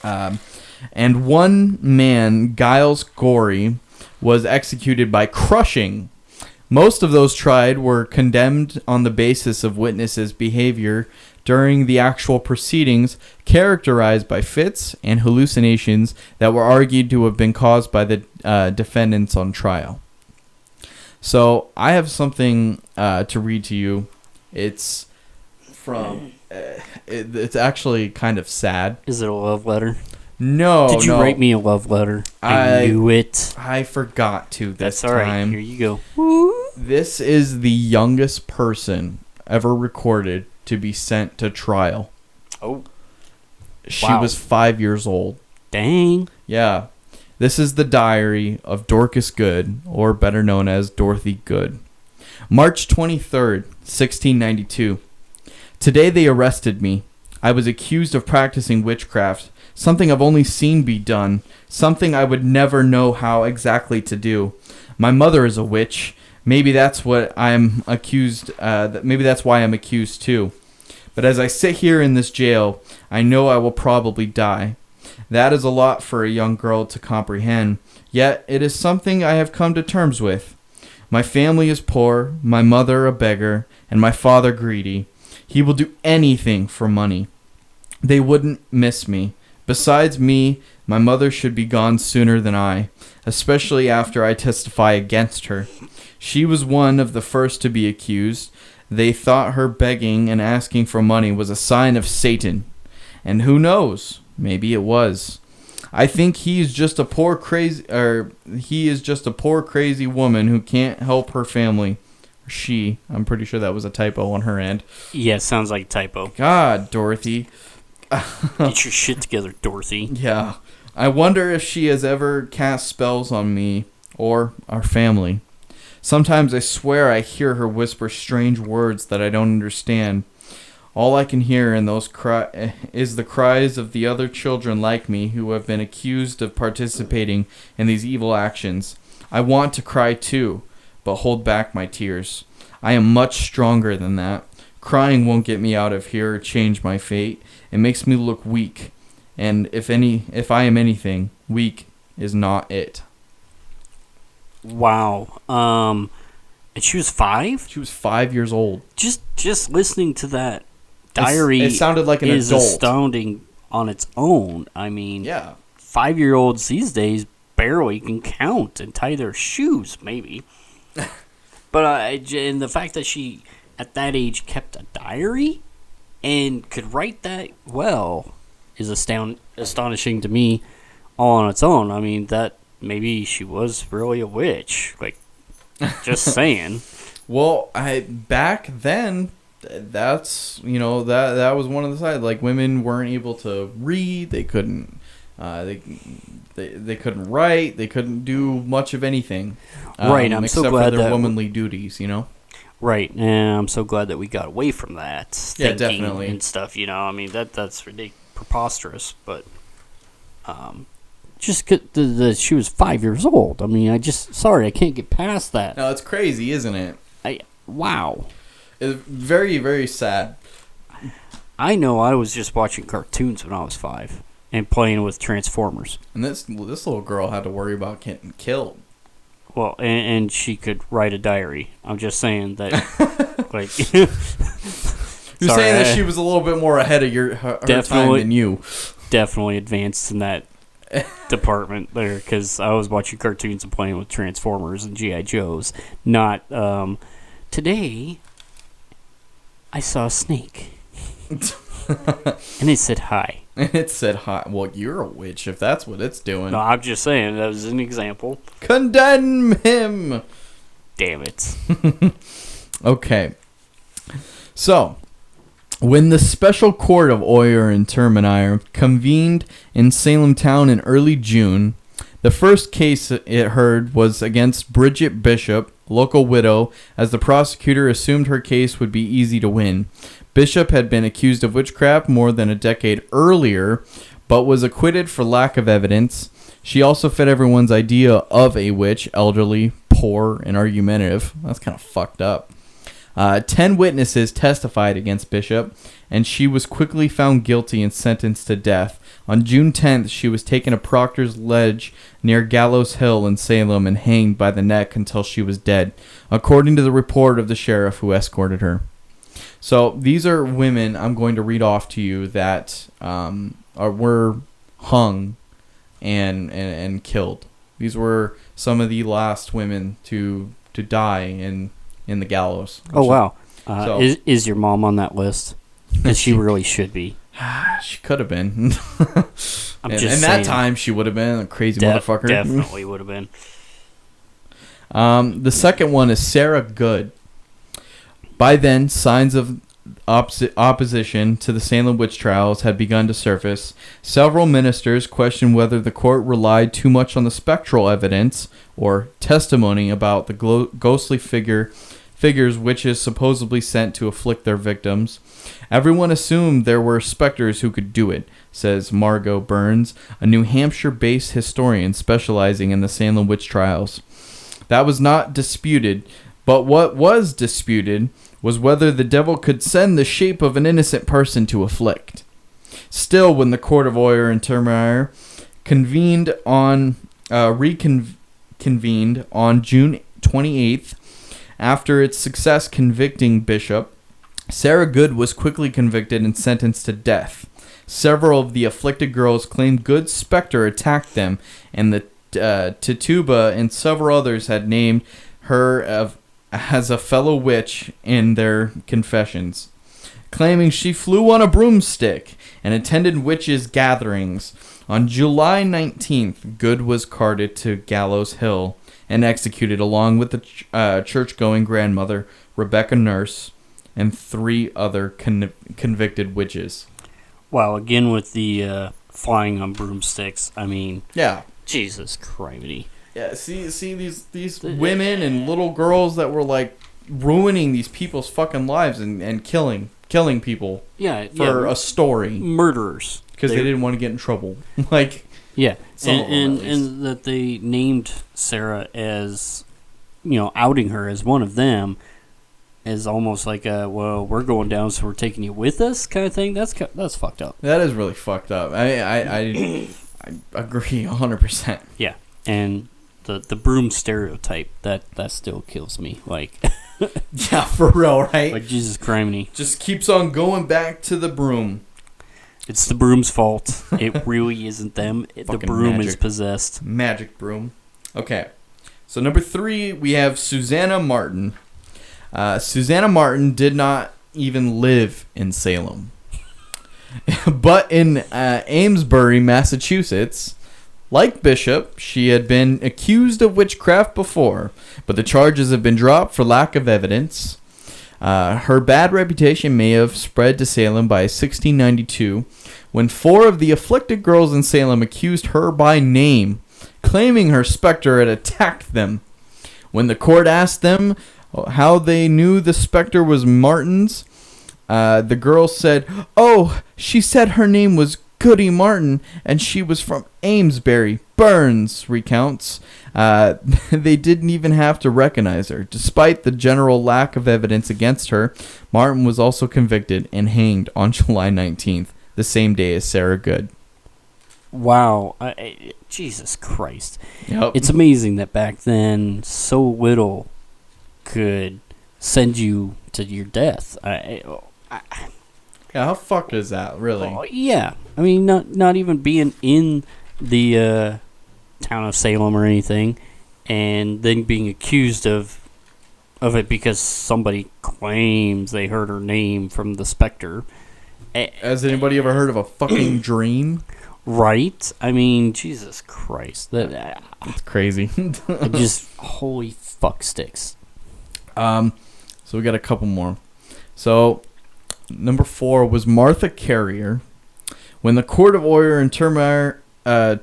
And one man, Giles Gorey, was executed by crushing. Most of those tried were condemned on the basis of witnesses' behavior during the actual proceedings, characterized by fits and hallucinations that were argued to have been caused by the defendants on trial. So I have something to read to you. It's from... it's actually kind of sad. Is it a love letter? No, Did you write me a love letter? I knew it. I forgot to this That's all right. time. Here you go. Woo. This is the youngest person ever recorded to be sent to trial. Oh. She Wow. was 5 years old. Dang. Yeah. This is the diary of Dorcas Good, or better known as Dorothy Good. March 23rd, 1692. Today they arrested me. I was accused of practicing witchcraft, something I've only seen be done, something I would never know how exactly to do. My mother is a witch. Maybe that's what I'm accused. Maybe that's why I'm accused too. But as I sit here in this jail, I know I will probably die. That is a lot for a young girl to comprehend, yet it is something I have come to terms with. My family is poor, my mother a beggar, and my father greedy. He will do anything for money. They wouldn't miss me. Besides me, my mother should be gone sooner than I, especially after I testify against her. She was one of the first to be accused. They thought her begging and asking for money was a sign of Satan. And who knows? Maybe it was. I think he is just a poor crazy woman who can't help her family. She. I'm pretty sure that was a typo on her end. Yeah, sounds like a typo. God, Dorothy. Get your shit together, Dorothy. Yeah. I wonder if she has ever cast spells on me or our family. Sometimes I swear I hear her whisper strange words that I don't understand. All I can hear in those is the cries of the other children like me who have been accused of participating in these evil actions. I want to cry too, but hold back my tears. I am much stronger than that. Crying won't get me out of here or change my fate. It makes me look weak. And if I am anything, weak is not it. Wow. And she was 5? She was 5 years old. Just listening to that diary It sounded like an is adult. astounding on its own. I mean, Yeah. 5-year-olds these days barely can count and tie their shoes, maybe. But and the fact that she, at that age, kept a diary and could write that well is astonishing to me all on its own. I mean, that maybe she was really a witch. Like, just saying. Well, back then, that's, that was one of the sides. Like, women weren't able to read. They couldn't. They couldn't write. They couldn't do much of anything. Right. I'm so glad except for their that womanly duties. Right, and I'm so glad that we got away from that Yeah, thinking definitely. and stuff. I mean that's ridiculous, preposterous. But just she was 5 years old. I mean, I can't get past that. No, it's crazy, isn't it? Wow. It's very, very sad. I know. I was just watching cartoons when I was 5 and playing with Transformers. And this little girl had to worry about getting killed. Well, and she could write a diary. I'm just saying that, like, You're saying that she was a little bit more ahead of her time than you. Definitely advanced in that department there, because I was watching cartoons and playing with Transformers and G.I. Joes. Not, today, I saw a snake. And it said hi. And it said hi. Well, you're a witch if that's what it's doing. No, I'm just saying, that was an example. Condemn him! Damn it. Okay. So, when the special court of Oyer and Termini convened in Salem Town in early June, the first case it heard was against Bridget Bishop, local widow, as the prosecutor assumed her case would be easy to win. Bishop had been accused of witchcraft more than a decade earlier, but was acquitted for lack of evidence. She also fit everyone's idea of a witch: elderly, poor, and argumentative. That's kind of fucked up. 10 witnesses testified against Bishop, and she was quickly found guilty and sentenced to death. On June 10th, she was taken to Proctor's Ledge near Gallows Hill in Salem and hanged by the neck until she was dead, according to the report of the sheriff who escorted her. So these are women I'm going to read off to you that were hung and killed. These were some of the last women to die in the gallows. Oh, wow. So- Is your mom on that list? Because she really should be. She could have been. I'm and just in saying. that time, she would have been a crazy motherfucker. Definitely would have been. The second one is Sarah Good. By then, signs of opposition to the Salem witch trials had begun to surface. Several ministers questioned whether the court relied too much on the spectral evidence or testimony about the ghostly figures witches supposedly sent to afflict their victims. Everyone assumed there were specters who could do it, says Margot Burns, a New Hampshire-based historian specializing in the Salem witch trials. That was not disputed, but what was disputed was whether the devil could send the shape of an innocent person to afflict. Still, when the court of Oyer and Termeyer reconvened on June 28th, after its success convicting Bishop, Sarah Good was quickly convicted and sentenced to death. Several of the afflicted girls claimed Good's specter attacked them, and the Tituba and several others had named her as a fellow witch in their confessions, claiming she flew on a broomstick and attended witches' gatherings. On July 19th, Good was carted to Gallows Hill and executed along with the church-going grandmother, Rebecca Nurse, and 3 other convicted witches. Wow, again with the flying on broomsticks. I mean, Yeah. Jesus Christ. Yeah, see these women and little girls that were like ruining these people's fucking lives and killing people for a story Murderers. because they didn't want to get in trouble. Like, Yeah, Some of them, at least. and that they named Sarah as, outing her as one of them, is almost like well, we're going down, so we're taking you with us kind of thing. That's fucked up. that is really fucked up. I agree 100%. Yeah, and the broom stereotype that still kills me. Like, Yeah, for real, right? like Jesus Criminy. Just keeps on going back to the broom. It's the broom's fault. It really isn't them. The Fucking broom is magic. possessed. Magic broom. Okay. So number 3, we have Susanna Martin. Susanna Martin did not even live in Salem. But in Amesbury, Massachusetts, like Bishop, she had been accused of witchcraft before, but the charges have been dropped for lack of evidence. Her bad reputation may have spread to Salem by 1692, when 4 of the afflicted girls in Salem accused her by name, claiming her specter had attacked them. When the court asked them how they knew the specter was Martin's, the girls said, "Oh, she said her name was Goody Martin, and she was from Amesbury." Burns recounts. They didn't even have to recognize her. Despite the general lack of evidence against her, Martin was also convicted and hanged on July 19th, the same day as Sarah Good. Wow, Jesus Christ! Yep. It's amazing that back then so little could send you to your death. Yeah, how fucked is that, really? Oh, yeah, I mean, not even being in the town of Salem or anything, and then being accused of it because somebody claims they heard her name from the specter. Has anybody ever heard of a fucking dream? Right? I mean, Jesus Christ, that It's crazy. it just holy fuck sticks. So we got a couple more. So number 4 was Martha Carrier. When the court of Oyer and Termeyer, I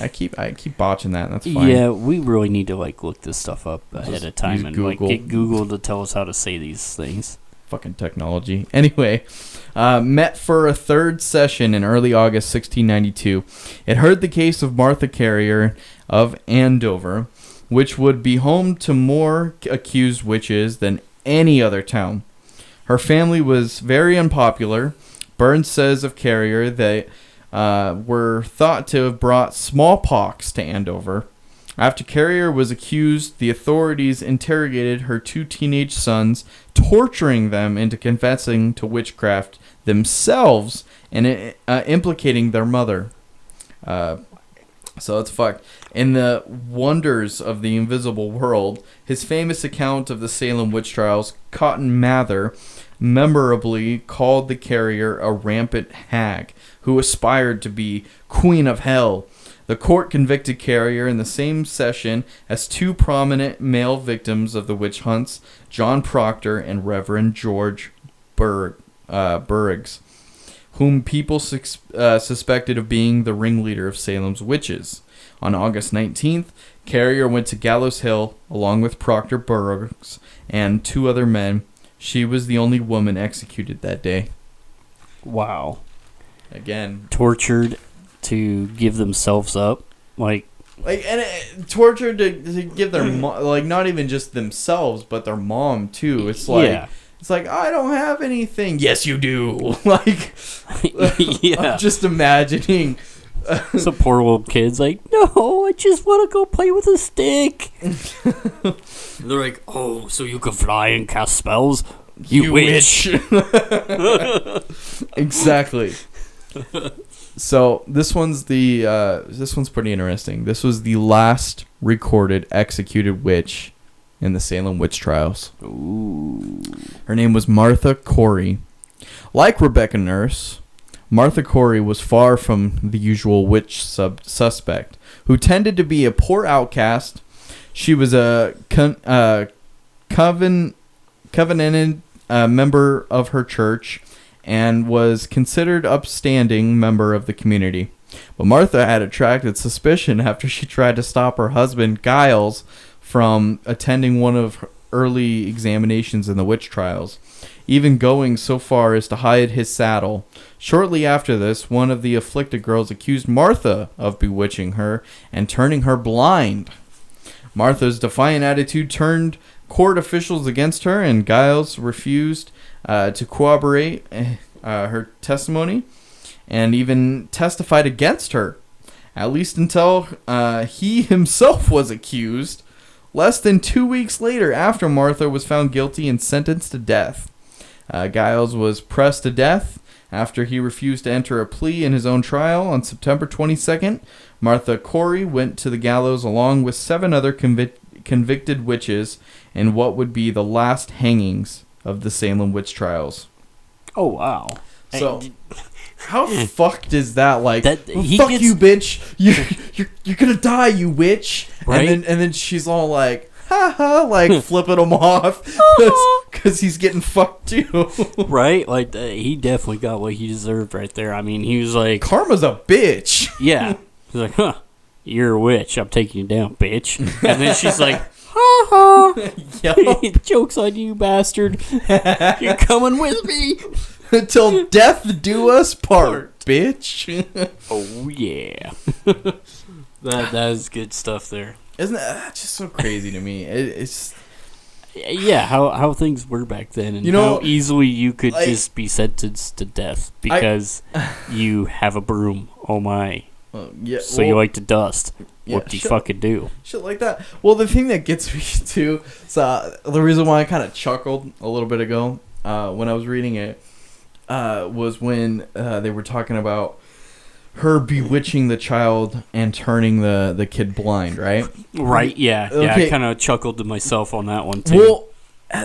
keep botching that. That's fine. Yeah, we really need to look this stuff up ahead Just of time use and Google. get Google to tell us how to say these things. Fucking technology. Anyway, met for a 3rd session in early August 1692. It heard the case of Martha Carrier of Andover. which would be home to more accused witches than any other town. Her family was very unpopular. Burns says of Carrier they were thought to have brought smallpox to Andover. After Carrier was accused, the authorities interrogated her 2 teenage sons, torturing them into confessing to witchcraft themselves and implicating their mother. So it's fucked. In the Wonders of the Invisible World, his famous account of the Salem witch trials, Cotton Mather memorably called the Carrier a rampant hag who aspired to be Queen of Hell. The court convicted Carrier in the same session as 2 prominent male victims of the witch hunts, John Proctor and Reverend George Burrigs, whom people suspected of being the ringleader of Salem's witches. On August 19th, Carrier went to Gallows Hill along with Proctor Burrigs and 2 other men. She was the only woman executed that day. Wow. Again, Tortured to give themselves up, tortured to give their not even just themselves, but their mom too. It's like, yeah. It's like, I don't have anything. Yes, you do. Like, yeah. I'm just imagining. Some poor little kid's like, no, I just want to go play with a stick. They're like, oh, so you can fly and cast spells? You witch. Exactly. So this one's pretty interesting. This was the last recorded executed witch in the Salem witch trials. Ooh. Her name was Martha Corey. Like Rebecca Nurse, Martha Corey was far from the usual witch suspect, who tended to be a poor outcast. She was a covenanted member of her church and was considered upstanding member of the community. But Martha had attracted suspicion after she tried to stop her husband, Giles, from attending one of her early examinations in the witch trials, even going so far as to hide his saddle. Shortly after this, one of the afflicted girls accused Martha of bewitching her and turning her blind. Martha's defiant attitude turned court officials against her, and Giles refused to corroborate her testimony and even testified against her, at least until he himself was accused. Less than 2 weeks later, after Martha was found guilty and sentenced to death. Giles was pressed to death after he refused to enter a plea in his own trial. On September 22nd, Martha Corey went to the gallows along with 7 other convicted witches in what would be the last hangings of the Salem witch trials. Oh, wow. So, how fucked is that? Like, That- "Oh, he fuck gets- you, bitch! You're gonna die, you witch!" Right? And then she's all like, "Ha ha!" like flipping him off because he's getting fucked too. Right? Like, he definitely got what he deserved right there. I mean, he was like, Karma's a bitch. yeah. He's like, huh, you're a witch. I'm taking you down, bitch. And then she's like, ha ha. Yo, Joke's on you, bastard. You're coming with me. until death do us part, bitch. Oh, yeah. that is good stuff there. Isn't that just so crazy to me? It's Yeah, how things were back then, and You know, how easily you could like- just be sentenced to death because you have a broom. Oh my! yeah. So you like to dust? yeah, What do you shit- fucking do? Shit like that. Well, the thing that gets me too, so the reason why I kind of chuckled a little bit ago when I was reading it was when they were talking about her bewitching the child and turning the kid blind, right? Right? Yeah. Yeah. Okay. I kind of chuckled to myself on that one too. Well,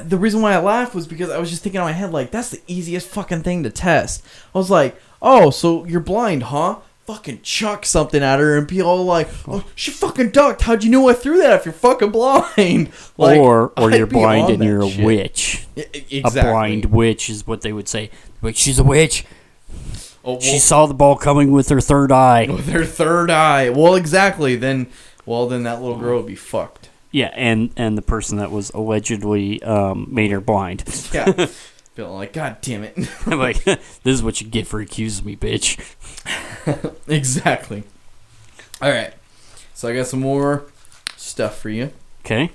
the reason why I laughed was because I was just thinking in my head, like, that's the easiest fucking thing to test. I was like, oh, so you're blind, huh? Fucking chuck something at her and be all like, oh, she fucking ducked. How'd you know I threw that if you're fucking blind? Like, or I'd you're be blind on and that you're a shit. witch. Exactly. A blind witch is what they would say. Like, she's a witch. Oh, well, She saw the ball coming with her third eye. with her third eye. Well, exactly. Then that little girl would be fucked. Yeah, and the person that was allegedly made her blind. Yeah. Feeling like, God damn it. I'm like, this is what you get for accusing me, bitch. Exactly. All right. So I got some more stuff for you. Okay.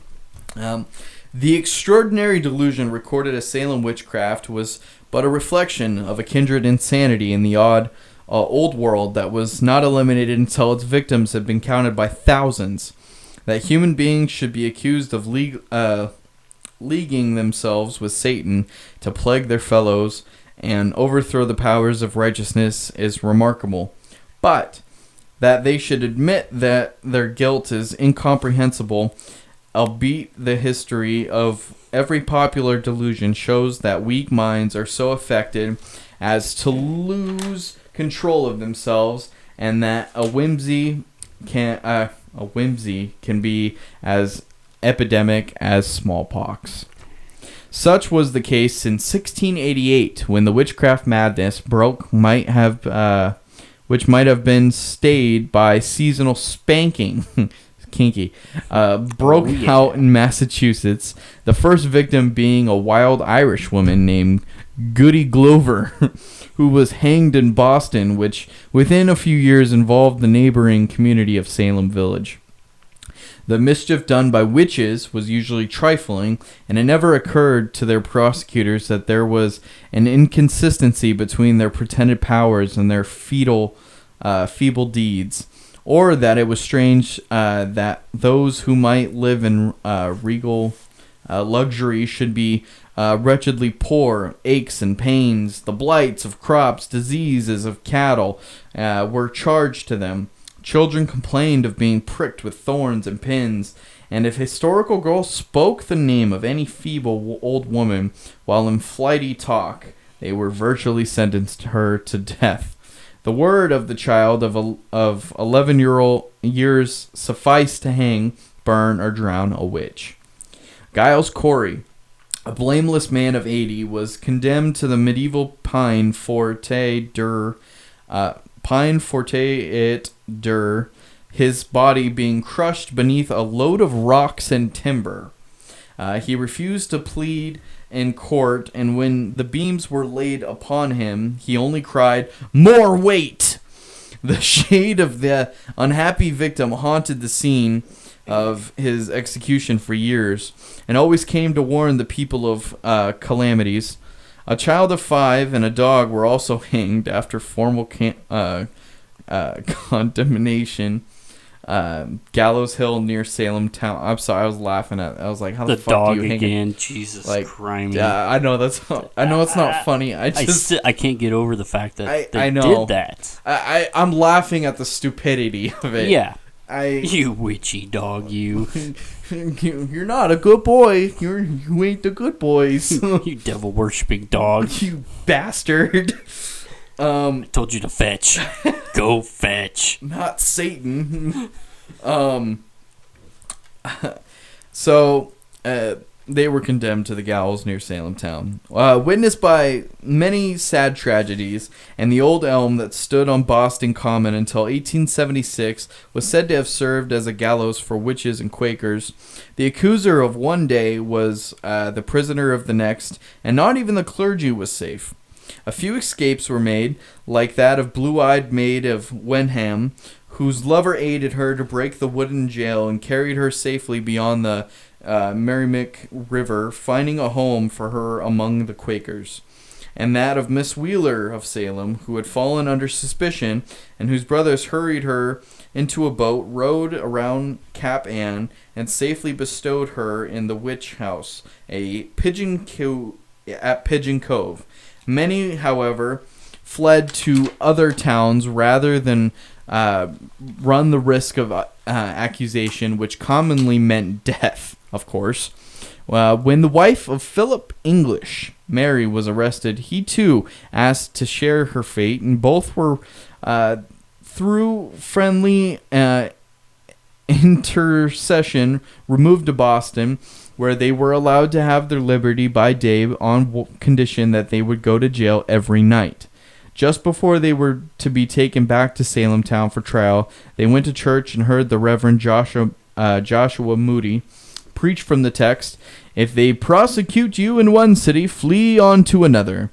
The extraordinary delusion recorded as Salem witchcraft was but a reflection of a kindred insanity in the old world that was not eliminated until its victims had been counted by thousands. That human beings should be accused of leaguing themselves with Satan to plague their fellows and overthrow the powers of righteousness is remarkable. But that they should admit that their guilt is incomprehensible, albeit the history of every popular delusion shows that weak minds are so affected as to lose control of themselves, and that a whimsy can be as epidemic as smallpox. Such was the case in 1688, when the witchcraft madness which might have been stayed by seasonal spanking, kinky, broke out in Massachusetts. The first victim being a wild Irish woman named Goody Glover, who was hanged in Boston, which within a few years involved the neighboring community of Salem Village. The mischief done by witches was usually trifling, and it never occurred to their prosecutors that there was an inconsistency between their pretended powers and their feeble deeds, or that it was strange that those who might live in regal luxury should be wretchedly poor. Aches and pains, the blights of crops, diseases of cattle were charged to them. Children complained of being pricked with thorns and pins, and if historical girls spoke the name of any feeble old woman while in flighty talk, they were virtually sentenced her to death. The word of the child of 11 years sufficed to hang, burn, or drown a witch. Giles Corey, a blameless man of 80, was condemned to the medieval pine forte et dur, his body being crushed beneath a load of rocks and timber. He refused to plead in court, and when the beams were laid upon him, he only cried, "More weight!" The shade of the unhappy victim haunted the scene of his execution for years, and always came to warn the people of calamities. A child of 5 and a dog were also hanged after formal condemnation. Gallows Hill near Salem town. I'm sorry, I was laughing at. I was like, "How the fuck dog do you hang again?" Jesus Christ! I know that's. I know it's not funny. I can't get over the fact that they I know. did that. I'm laughing at the stupidity of it. Yeah. You witchy dog, you. You're not a good boy. You ain't the good boys. You devil worshipping dog. You bastard. I told you to fetch. Go fetch. Not Satan. So they were condemned to the gallows near Salem town. Witnessed by many sad tragedies, and the old elm that stood on Boston Common until 1876 was said to have served as a gallows for witches and Quakers. The accuser of one day was the prisoner of the next, and not even the clergy was safe. A few escapes were made, like that of Blue-Eyed Maid of Wenham, whose lover aided her to break the wooden jail and carried her safely beyond the Merrimack River, finding a home for her among the Quakers. And that of Miss Wheeler of Salem, who had fallen under suspicion, and whose brothers hurried her into a boat, rowed around Cap Ann, and safely bestowed her in the witch house, at Pigeon Cove. Many, however, fled to other towns rather than run the risk of accusation, which commonly meant death, of course. When the wife of Philip English, Mary, was arrested, he too asked to share her fate, and both were, through friendly intercession, removed to Boston, where they were allowed to have their liberty by day on condition that they would go to jail every night. Just before they were to be taken back to Salem town for trial, they went to church and heard the Reverend Joshua Moody preach from the text, "If they prosecute you in one city, flee on to another."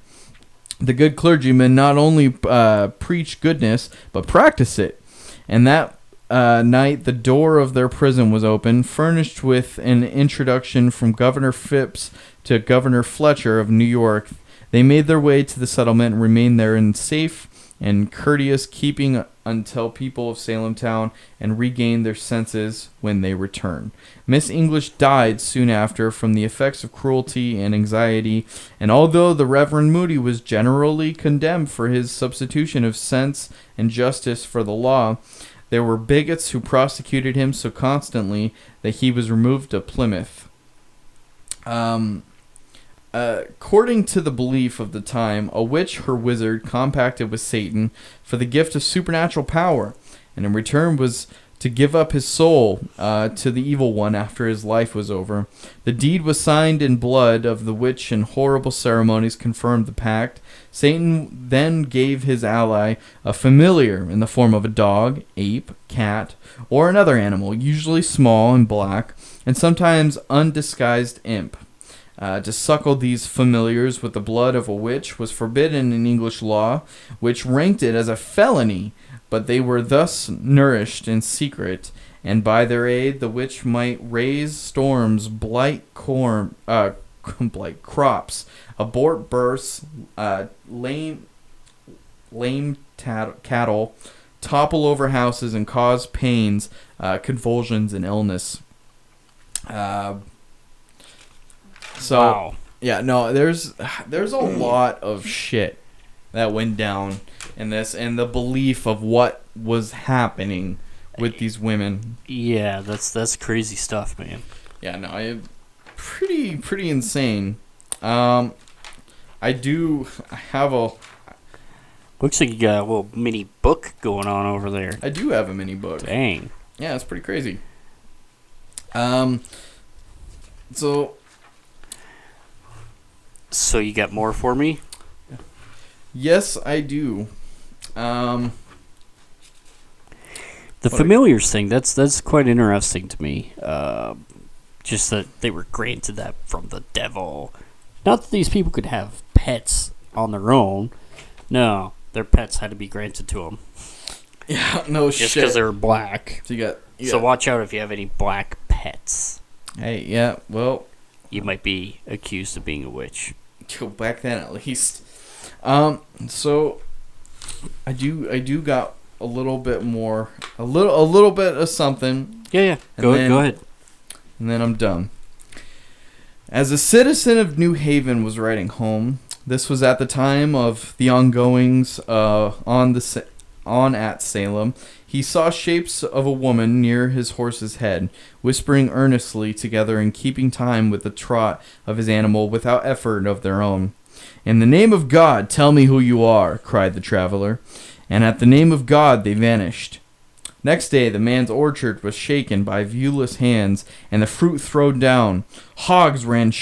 The good clergyman not only preached goodness, but practiced it, and that night, the door of their prison was open, furnished with an introduction from Governor Phipps to Governor Fletcher of New York. They made their way to the settlement and remained there in safe and courteous keeping until people of Salem town and regained their senses when they returned. Miss English died soon after from the effects of cruelty and anxiety, and although the Reverend Moody was generally condemned for his substitution of sense and justice for the law, there were bigots who prosecuted him so constantly that he was removed to Plymouth. According to the belief of the time, a witch or wizard compacted with Satan for the gift of supernatural power, and in return was to give up his soul to the evil one after his life was over. The deed was signed in blood of the witch, and horrible ceremonies confirmed the pact. Satan then gave his ally a familiar in the form of a dog, ape, cat, or another animal, usually small and black, and sometimes undisguised imp. To suckle these familiars with the blood of a witch was forbidden in English law, which ranked it as a felony, but they were thus nourished in secret, and by their aid the witch might raise storms, blight crops, abort births, lame cattle, topple over houses, and cause pains, convulsions, and illness. Wow. Yeah, no, there's a lot of shit that went down in this, and the belief of what was happening with these women. Yeah, that's crazy stuff, man. Yeah, no, pretty insane. I have a. Looks like you got a little mini book going on over there. I do have a mini book. Dang. Yeah, it's pretty crazy. So you got more for me? Yes, I do. The familiars thing, that's quite interesting to me. Just that they were granted that from the devil. Not that these people could have pets on their own. No, their pets had to be granted to them. Yeah, no shit. Just because they were black. So watch out if you have any black pets. Hey, yeah, well, You might be accused of being a witch. back then at least. So I do got a little bit more, a little bit of something. Yeah. Go ahead. And then I'm done. As a citizen of New Haven was writing home, this was at the time of the ongoings on at Salem. He saw shapes of a woman near his horse's head, whispering earnestly together and keeping time with the trot of his animal without effort of their own. "In the name of God, tell me who you are," cried the traveler. And at the name of God they vanished. Next day the man's orchard was shaken by viewless hands, and the fruit thrown down. Hogs ran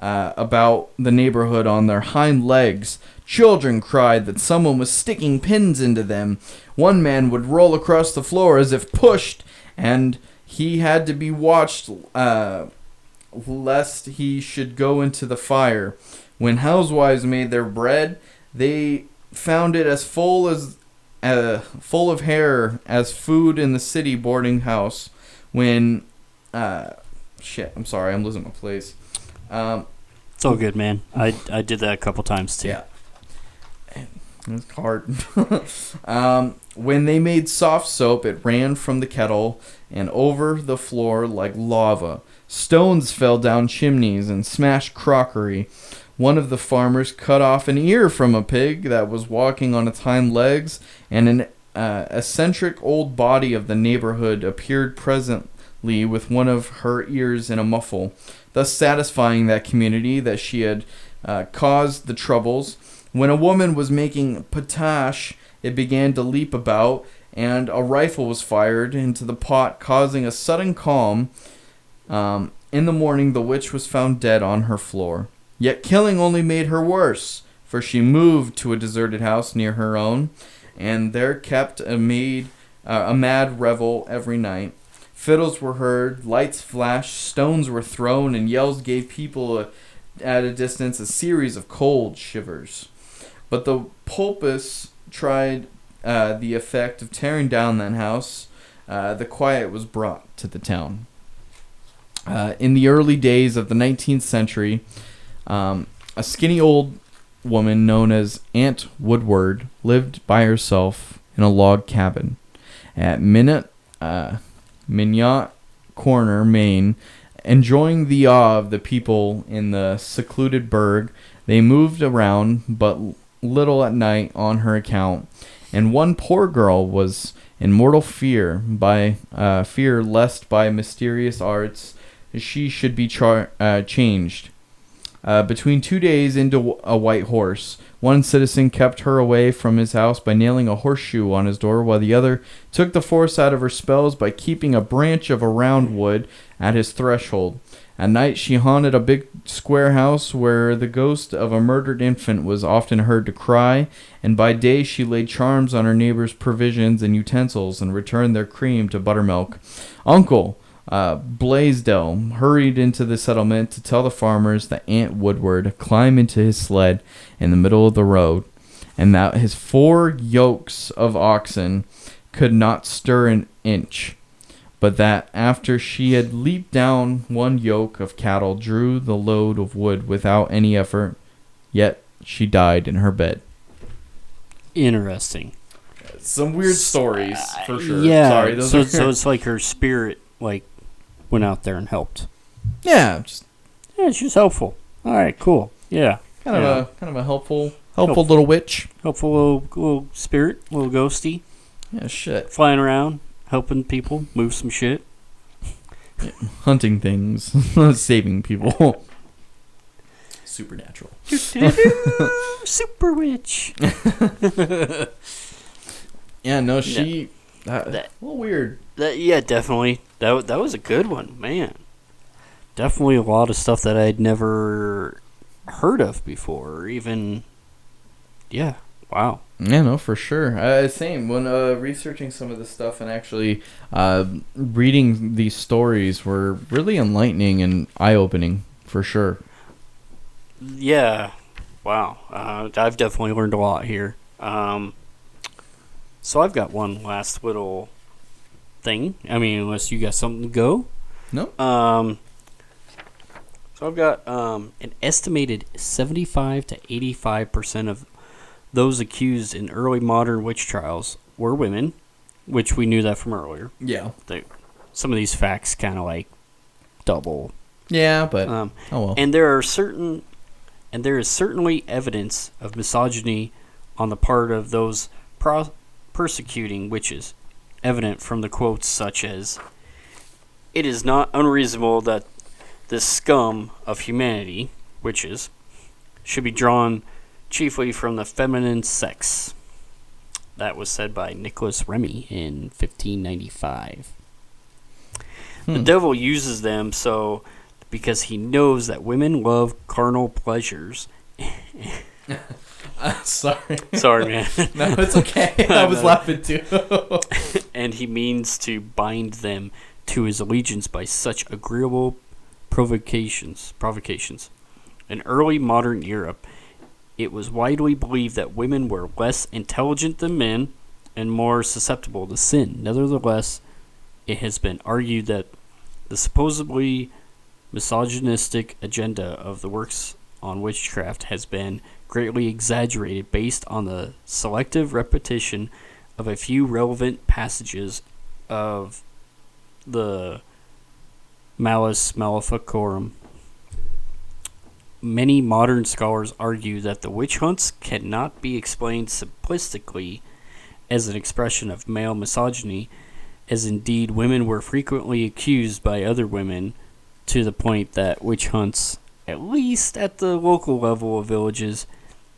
about the neighborhood on their hind legs. Children cried that someone was sticking pins into them. One man would roll across the floor as if pushed, and he had to be watched lest he should go into the fire. When housewives made their bread, they found it as full of hair as food in the city boarding house. When I'm sorry, I'm losing my place. It's all good, man. I did that a couple times too. Yeah. It's hard. When they made soft soap, it ran from the kettle and over the floor like lava. Stones fell down chimneys and smashed crockery. One of the farmers cut off an ear from a pig that was walking on its hind legs, and an eccentric old body of the neighborhood appeared presently with one of her ears in a muffle, thus satisfying that community that she had caused the troubles. When a woman was making potash, it began to leap about, and a rifle was fired into the pot, causing a sudden calm. In the morning, the witch was found dead on her floor. Yet killing only made her worse, for she moved to a deserted house near her own, and there kept a mad revel every night. Fiddles were heard, lights flashed, stones were thrown, and yells gave people at a distance a series of cold shivers. But the poultice tried the effect of tearing down that house, the quiet was brought to the town. In the early days of the 19th century, a skinny old woman known as Aunt Woodward lived by herself in a log cabin at Minot Corner, Maine. Enjoying the awe of the people in the secluded burg, they moved around but little at night on her account, and one poor girl was in mortal fear lest by mysterious arts she should be changed. Between 2 days into a white horse, one citizen kept her away from his house by nailing a horseshoe on his door, while the other took the force out of her spells by keeping a branch of a round wood at his threshold. At night she haunted a big square house where the ghost of a murdered infant was often heard to cry, and by day she laid charms on her neighbors' provisions and utensils and returned their cream to buttermilk. Uncle Blaisdell hurried into the settlement to tell the farmers that Aunt Woodward climbed into his sled in the middle of the road, and that his 4 yokes of oxen could not stir an inch, but that after she had leaped down, 1 yoke of cattle drew the load of wood without any effort, yet she died in her bed. Interesting. Some weird stories, for sure. Yeah, Sorry, so it's like her spirit, like, went out there and helped. Yeah, just she was helpful. All right, cool. Yeah, kind of a helpful little witch. helpful little spirit, little ghosty. Yeah, shit. Flying around, helping people move some shit. Hunting things, saving people. Supernatural. Super witch. Yeah, no, she. That, a little weird. Yeah, definitely. That was a good one, man. Definitely a lot of stuff that I'd never heard of before, or even. Yeah, wow. Yeah, no, for sure. Same. When researching some of this stuff and actually reading these stories were really enlightening and eye-opening, for sure. Yeah, wow. I've definitely learned a lot here. So I've got one last little thing. I mean, unless you got something to go. No. So I've got an estimated 75 to 85% of those accused in early modern witch trials were women, which we knew that from earlier. Yeah. Some of these facts kind of like double. Yeah, but oh well. And there is certainly evidence of misogyny on the part of those persecuting witches, evident from the quotes such as, "It is not unreasonable that this scum of humanity, witches, should be drawn chiefly from the feminine sex." That was said by Nicholas Remy in 1595. The devil uses them because he knows that women love carnal pleasures. Sorry, man. No, it's okay. I was laughing too. And he means to bind them to his allegiance by such agreeable provocations. In early modern Europe, it was widely believed that women were less intelligent than men and more susceptible to sin. Nevertheless, it has been argued that the supposedly misogynistic agenda of the works on witchcraft has been greatly exaggerated based on the selective repetition of a few relevant passages of the Malleus Maleficarum. Many modern scholars argue that the witch hunts cannot be explained simplistically as an expression of male misogyny, as indeed women were frequently accused by other women, to the point that witch hunts, at least at the local level of villages,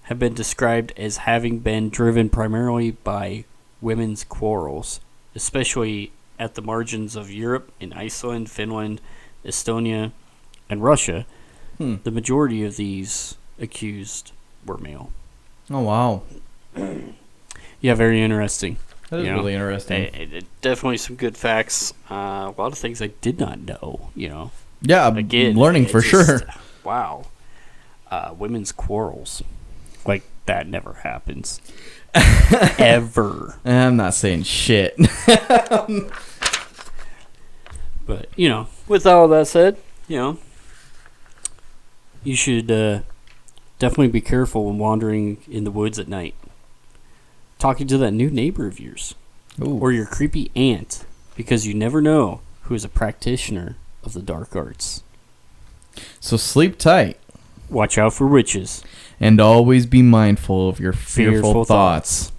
have been described as having been driven primarily by women's quarrels, especially at the margins of Europe in Iceland, Finland, Estonia, and Russia. The majority of these accused were male. Oh, wow. Yeah, very interesting. That is really interesting. Definitely some good facts. A lot of things I did not know, Yeah, Again, learning for sure. Wow. Women's quarrels. Like, that never happens. Ever. I'm not saying shit. But, with all that said, you should definitely be careful when wandering in the woods at night. Talking to that new neighbor of yours. Ooh. Or your creepy aunt. Because you never know who is a practitioner of the dark arts. So sleep tight. Watch out for witches. And always be mindful of your fearful thoughts.